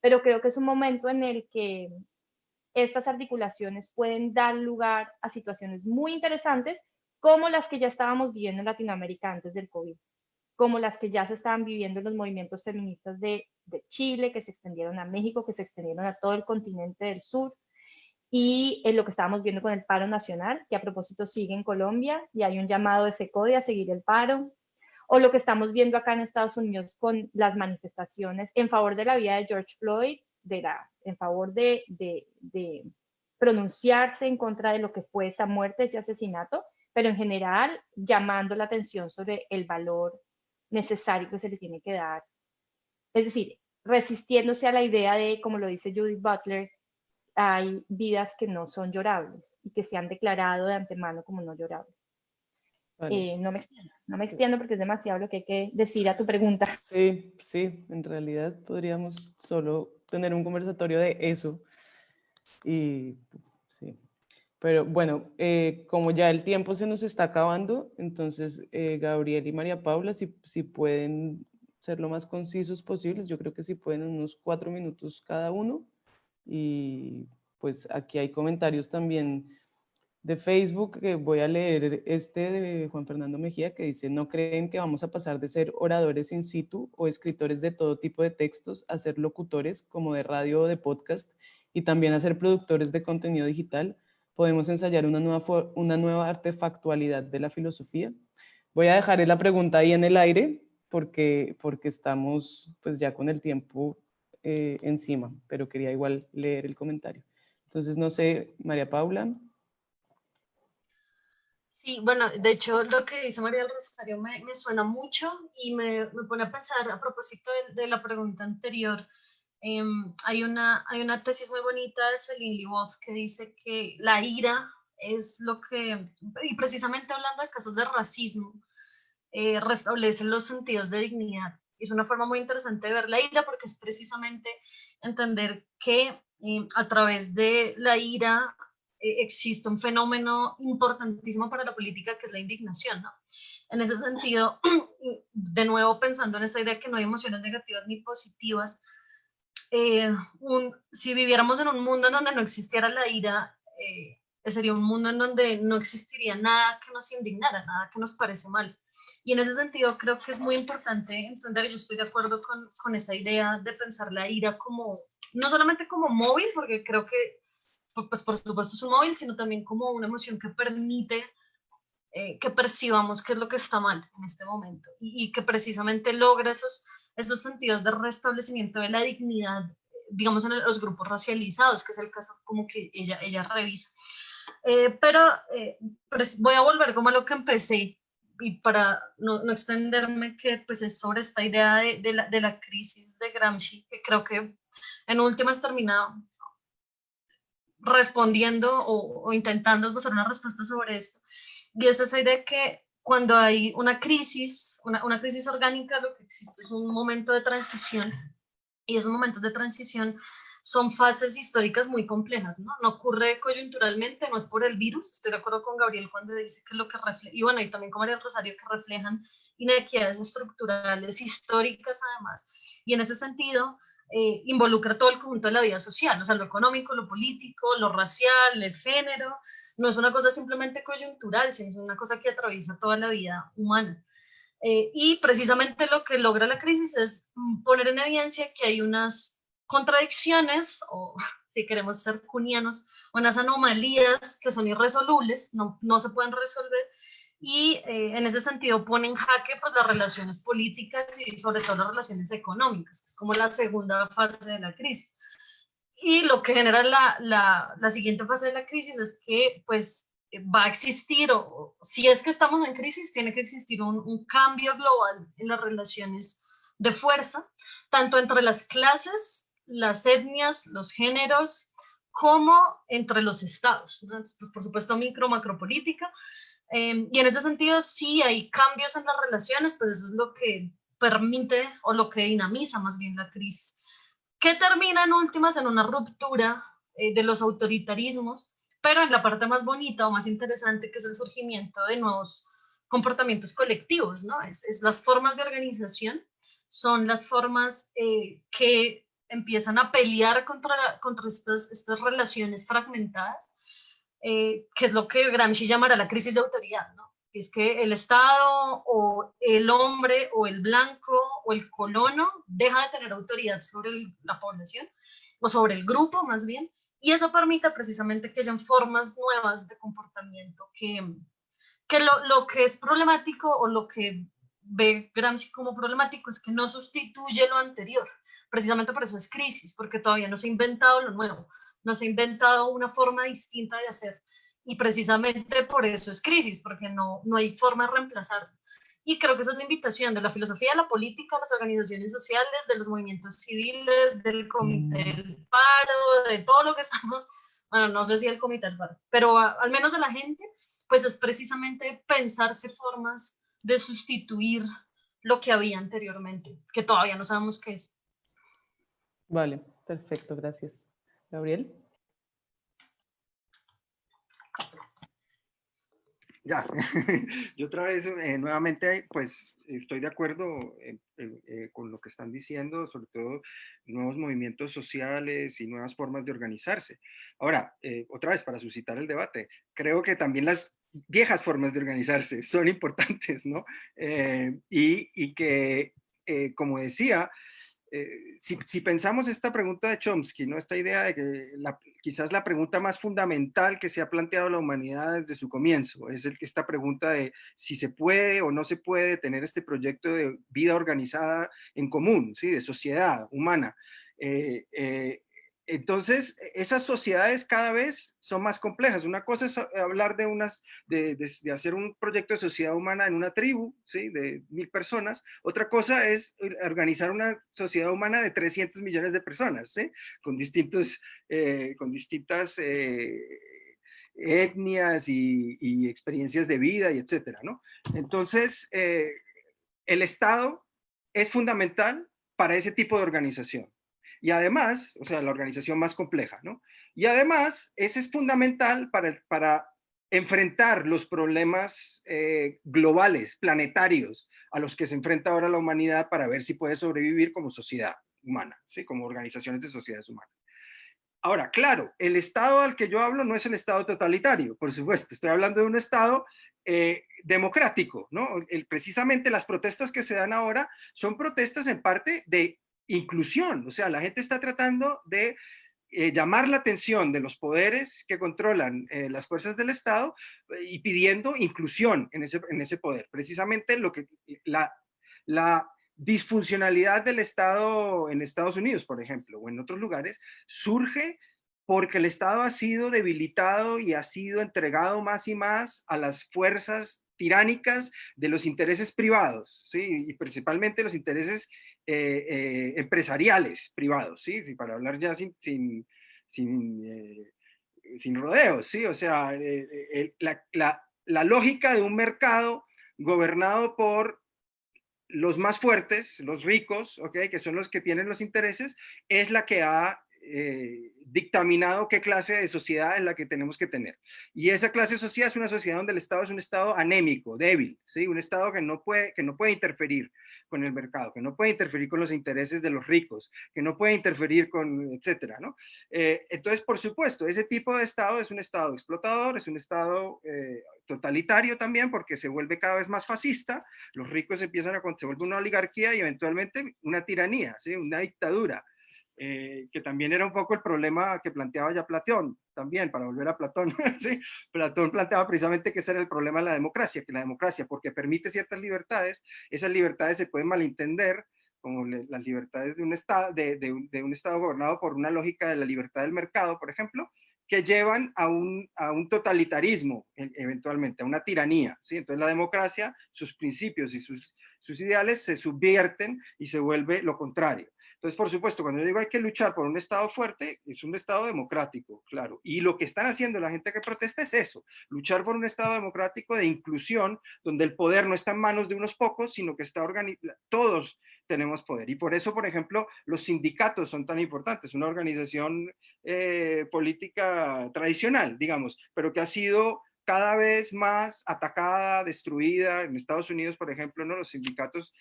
pero creo que es un momento en el que estas articulaciones pueden dar lugar a situaciones muy interesantes como las que ya estábamos viviendo en Latinoamérica antes del COVID, como las que ya se estaban viviendo en los movimientos feministas de Chile, que se extendieron a México, que se extendieron a todo el continente del sur, y en lo que estábamos viendo con el paro nacional, que a propósito sigue en Colombia, y hay un llamado de FECODE a seguir el paro, o lo que estamos viendo acá en Estados Unidos con las manifestaciones en favor de la vida de George Floyd, en favor de pronunciarse en contra de lo que fue esa muerte, ese asesinato, pero en general llamando la atención sobre el valor necesario que se le tiene que dar. Es decir, resistiéndose a la idea de, como lo dice Judith Butler, hay vidas que no son llorables y que se han declarado de antemano como no llorables. Vale. No me extiendo porque es demasiado lo que hay que decir a tu pregunta. Sí, en realidad podríamos solo tener un conversatorio de eso. Y sí. Pero bueno, como ya el tiempo se nos está acabando, entonces Gabriel y María Paula, si pueden ser lo más concisos posibles, yo creo que sí pueden unos 4 minutos cada uno. Y pues aquí hay comentarios también de Facebook que voy a leer, de Juan Fernando Mejía, que dice: ¿no creen que vamos a pasar de ser oradores in situ o escritores de todo tipo de textos a ser locutores como de radio o de podcast y también a ser productores de contenido digital? ¿Podemos ensayar una nueva artefactualidad de la filosofía? Voy a dejar la pregunta ahí en el aire porque estamos pues ya con el tiempo encima, pero quería igual leer el comentario. Entonces, no sé, María Paula. Sí, bueno, de hecho lo que dice María del Rosario me suena mucho y me pone a pensar a propósito de la pregunta anterior. Hay una tesis muy bonita de Céline Livoff que dice que la ira es lo que, y precisamente hablando de casos de racismo, restablece los sentidos de dignidad. Es una forma muy interesante de ver la ira porque es precisamente entender que a través de la ira existe un fenómeno importantísimo para la política que es la indignación, ¿no? En ese sentido, de nuevo pensando en esta idea que no hay emociones negativas ni positivas, si viviéramos en un mundo en donde no existiera la ira, sería un mundo en donde no existiría nada que nos indignara, nada que nos parece mal. Y en ese sentido creo que es muy importante entender, y yo estoy de acuerdo con esa idea de pensar la ira como, no solamente como móvil, porque creo que pues por supuesto es un móvil, sino también como una emoción que permite que percibamos qué es lo que está mal en este momento y que precisamente logra esos sentidos de restablecimiento de la dignidad, digamos, en los grupos racializados, que es el caso como que ella revisa. Pero voy a volver como a lo que empecé, y para no extenderme, que pues es sobre esta idea de la crisis de Gramsci, que creo que en últimas termina respondiendo o intentando buscar una respuesta sobre esto. Y es esa idea que cuando hay una crisis orgánica, lo que existe es un momento de transición, y esos momentos de transición son fases históricas muy complejas, ¿no? No ocurre coyunturalmente, no es por el virus. Estoy de acuerdo con Gabriel cuando dice que lo que refleja, y bueno, y también con María del Rosario, que reflejan inequidades estructurales, históricas además, y en ese sentido involucra todo el conjunto de la vida social, o sea, lo económico, lo político, lo racial, el género. No es una cosa simplemente coyuntural, sino es una cosa que atraviesa toda la vida humana. Y precisamente lo que logra la crisis es poner en evidencia que hay unas contradicciones, o si queremos ser kunianos, unas anomalías que son irresolubles, no se pueden resolver, y en ese sentido pone en jaque pues, las relaciones políticas y sobre todo las relaciones económicas, que es como la segunda fase de la crisis. Y lo que genera la siguiente fase de la crisis es que pues va a existir, o si es que estamos en crisis, tiene que existir un cambio global en las relaciones de fuerza, tanto entre las clases, las etnias, los géneros, como entre los estados, ¿no? Entonces, pues, por supuesto, macropolítica. Y en ese sentido, sí hay cambios en las relaciones, pues eso es lo que permite o lo que dinamiza más bien la crisis, que termina en últimas en una ruptura de los autoritarismos, pero en la parte más bonita o más interesante, que es el surgimiento de nuevos comportamientos colectivos, ¿no? Es las formas de organización, son las formas que empiezan a pelear contra estas relaciones fragmentadas, que es lo que Gramsci llamará la crisis de autoridad, ¿no? Es que el Estado o el hombre o el blanco o el colono deja de tener autoridad sobre la población o sobre el grupo más bien, y eso permite precisamente que hayan formas nuevas de comportamiento que lo que es problemático o lo que ve Gramsci como problemático es que no sustituye lo anterior. Precisamente por eso es crisis, porque todavía no se ha inventado lo nuevo, no se ha inventado una forma distinta de hacer. Y precisamente por eso es crisis, porque no hay forma de reemplazarlo. Y creo que esa es la invitación de la filosofía, de la política, de las organizaciones sociales, de los movimientos civiles, del comité del paro, de todo lo que estamos, bueno, no sé si el comité del paro, pero al menos de la gente, pues es precisamente pensarse formas de sustituir lo que había anteriormente, que todavía no sabemos qué es. Vale, perfecto, gracias. Gabriel. Ya, yo otra vez nuevamente pues estoy de acuerdo con lo que están diciendo, sobre todo nuevos movimientos sociales y nuevas formas de organizarse. Ahora, otra vez para suscitar el debate, creo que también las viejas formas de organizarse son importantes, ¿no? Y que, como decía, si pensamos esta pregunta de Chomsky, ¿no? Esta idea de que quizás la pregunta más fundamental que se ha planteado la humanidad desde su comienzo es esta pregunta de si se puede o no se puede tener este proyecto de vida organizada en común, ¿sí? De sociedad humana. Entonces, esas sociedades cada vez son más complejas. Una cosa es hablar de hacer un proyecto de sociedad humana en una tribu, ¿sí? De 1000 personas. Otra cosa es organizar una sociedad humana de 300 millones de personas, ¿sí? Con distintas etnias y experiencias de vida y etcétera, ¿no? Entonces, el Estado es fundamental para ese tipo de organización. Y además, o sea, la organización más compleja, ¿no? Y además, ese es fundamental para enfrentar los problemas globales, planetarios, a los que se enfrenta ahora la humanidad para ver si puede sobrevivir como sociedad humana, ¿sí? Como organizaciones de sociedades humanas. Ahora, claro, el Estado al que yo hablo no es el Estado totalitario, por supuesto, estoy hablando de un Estado democrático, ¿no? Precisamente las protestas que se dan ahora son protestas en parte de inclusión, o sea, la gente está tratando de llamar la atención de los poderes que controlan las fuerzas del Estado y pidiendo inclusión en ese poder. Precisamente la disfuncionalidad del Estado en Estados Unidos, por ejemplo, o en otros lugares, surge porque el Estado ha sido debilitado y ha sido entregado más y más a las fuerzas tiránicas de los intereses privados, ¿sí? Y principalmente los intereses empresariales privados, ¿sí? Para hablar ya sin rodeos, ¿sí? O sea, la lógica de un mercado gobernado por los más fuertes, los ricos, ¿okay? Que son los que tienen los intereses, es la que ha dictaminado qué clase de sociedad es la que tenemos que tener. Y esa clase de sociedad es una sociedad donde el Estado es un Estado anémico, débil, ¿sí? Un Estado que no puede interferir con el mercado, que no puede interferir con los intereses de los ricos, que no puede interferir con, etcétera, ¿no? Entonces, por supuesto, ese tipo de Estado es un Estado explotador, es un Estado totalitario también, porque se vuelve cada vez más fascista, los ricos se vuelve una oligarquía y eventualmente una tiranía, ¿sí? Una dictadura. Que también era un poco el problema que planteaba ya Platón, también, para volver a Platón, ¿sí? Platón planteaba precisamente que ese era el problema de la democracia, que la democracia, porque permite ciertas libertades, esas libertades se pueden malentender como las libertades de un Estado gobernado por una lógica de la libertad del mercado, por ejemplo, que llevan a un totalitarismo, eventualmente, a una tiranía, ¿sí? Entonces la democracia, sus principios y sus ideales se subvierten y se vuelve lo contrario. Entonces, por supuesto, cuando yo digo hay que luchar por un Estado fuerte, es un Estado democrático, claro. Y lo que están haciendo la gente que protesta es eso, luchar por un Estado democrático de inclusión, donde el poder no está en manos de unos pocos, sino que está organizado, todos tenemos poder. Y por eso, por ejemplo, los sindicatos son tan importantes, una organización política tradicional, digamos, pero que ha sido cada vez más atacada, destruida. En Estados Unidos, por ejemplo, ¿no? Los sindicatos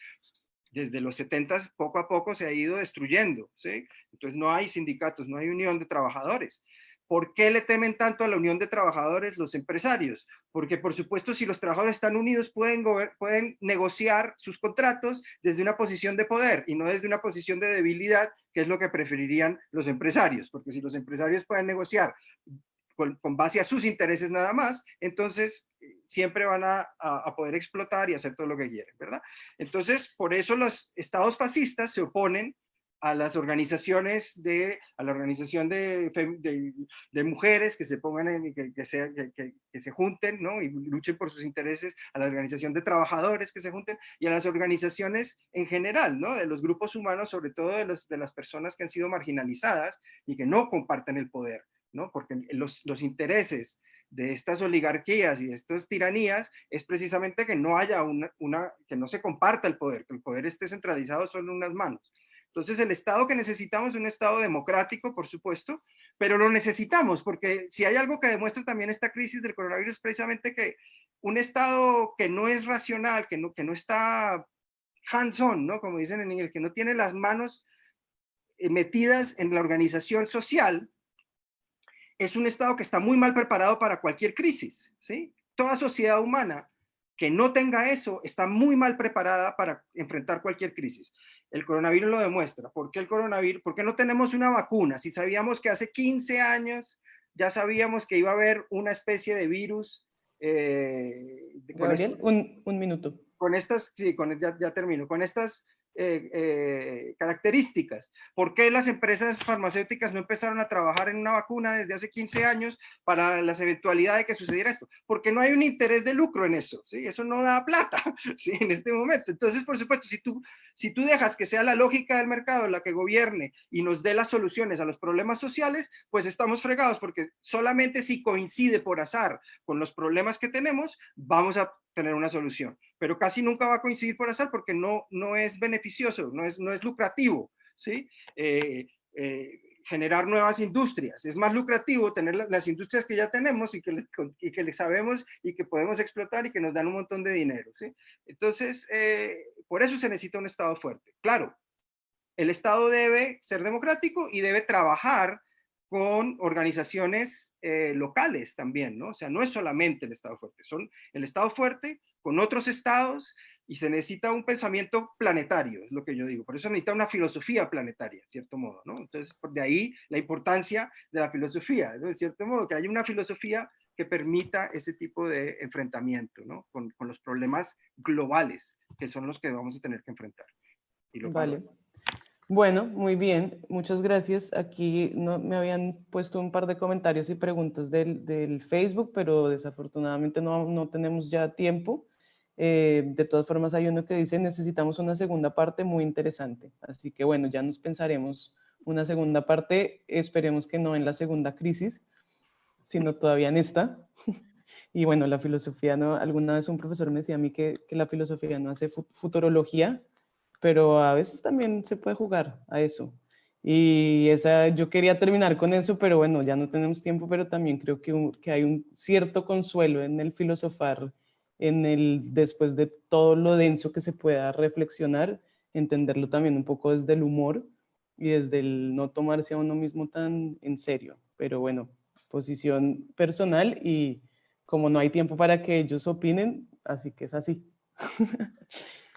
desde los 70 poco a poco se ha ido destruyendo, ¿sí? Entonces no hay sindicatos, no hay unión de trabajadores. ¿Por qué le temen tanto a la unión de trabajadores los empresarios? Porque, por supuesto, si los trabajadores están unidos, pueden negociar sus contratos desde una posición de poder y no desde una posición de debilidad, que es lo que preferirían los empresarios. Porque si los empresarios pueden negociar con base a sus intereses nada más, entonces siempre van a poder explotar y hacer todo lo que quieren, ¿verdad? Entonces, por eso los estados fascistas se oponen a las organizaciones a la organización de mujeres que se pongan que se junten, ¿no? Y luchen por sus intereses, a la organización de trabajadores que se junten y a las organizaciones en general, ¿no? De los grupos humanos, sobre todo de las personas que han sido marginalizadas y que no comparten el poder, ¿no? Porque los intereses de estas oligarquías y de estas tiranías es precisamente que no haya que no se comparta el poder, que el poder esté centralizado solo en unas manos. Entonces el Estado que necesitamos es un Estado democrático, por supuesto, pero lo necesitamos porque si hay algo que demuestra también esta crisis del coronavirus es precisamente que un Estado que no es racional, que no está hands-on, ¿no? Como dicen en inglés, que no tiene las manos metidas en la organización social, es un Estado que está muy mal preparado para cualquier crisis, ¿sí? Toda sociedad humana que no tenga eso está muy mal preparada para enfrentar cualquier crisis. El coronavirus lo demuestra. ¿Por qué el coronavirus? ¿Por qué no tenemos una vacuna? Si sabíamos que hace 15 años ya sabíamos que iba a haber una especie de virus. Gabriel, un minuto. Con estas, sí, ya termino, con estas características. ¿Por qué las empresas farmacéuticas no empezaron a trabajar en una vacuna desde hace 15 años para las eventualidades de que sucediera esto? Porque no hay un interés de lucro en eso, ¿sí? Eso no da plata, ¿sí? En este momento. Entonces, por supuesto, si tú dejas que sea la lógica del mercado la que gobierne y nos dé las soluciones a los problemas sociales, pues estamos fregados, porque solamente si coincide por azar con los problemas que tenemos, vamos a tener una solución, pero casi nunca va a coincidir por azar porque no es beneficioso, no es lucrativo, ¿sí? Generar nuevas industrias, es más lucrativo tener las industrias que ya tenemos y que le sabemos y que podemos explotar y que nos dan un montón de dinero, ¿sí? Entonces, por eso se necesita un Estado fuerte. Claro, el Estado debe ser democrático y debe trabajar con organizaciones locales también, ¿no? O sea, no es solamente el Estado fuerte, son el Estado fuerte con otros estados y se necesita un pensamiento planetario, es lo que yo digo. Por eso necesita una filosofía planetaria, en cierto modo, ¿no? Entonces, de ahí la importancia de la filosofía, ¿no? En cierto modo, que haya una filosofía que permita ese tipo de enfrentamiento, ¿no? Con los problemas globales, que son los que vamos a tener que enfrentar. Vale. Bueno, muy bien, muchas gracias. Aquí me habían puesto un par de comentarios y preguntas del Facebook, pero desafortunadamente no tenemos ya tiempo. De todas formas, hay uno que dice, necesitamos una segunda parte muy interesante. Así que bueno, ya nos pensaremos una segunda parte. Esperemos que no en la segunda crisis, sino todavía en esta. Y bueno, la filosofía, no, alguna vez un profesor me decía a mí que la filosofía no hace futurología, pero a veces también se puede jugar a eso. Y yo quería terminar con eso, pero bueno, ya no tenemos tiempo, pero también creo que hay un cierto consuelo en el filosofar, después de todo lo denso que se pueda reflexionar, entenderlo también un poco desde el humor y desde el no tomarse a uno mismo tan en serio. Pero bueno, posición personal y como no hay tiempo para que ellos opinen, así que es así.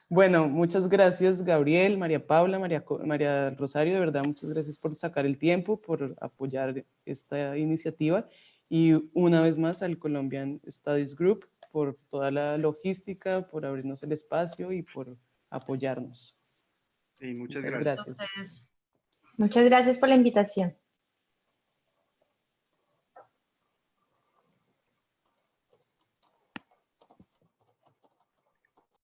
Bueno, muchas gracias Gabriel, María Paula, María Rosario, de verdad muchas gracias por sacar el tiempo, por apoyar esta iniciativa y una vez más al Colombian Studies Group por toda la logística, por abrirnos el espacio y por apoyarnos. Sí, muchas gracias. Muchas gracias por la invitación.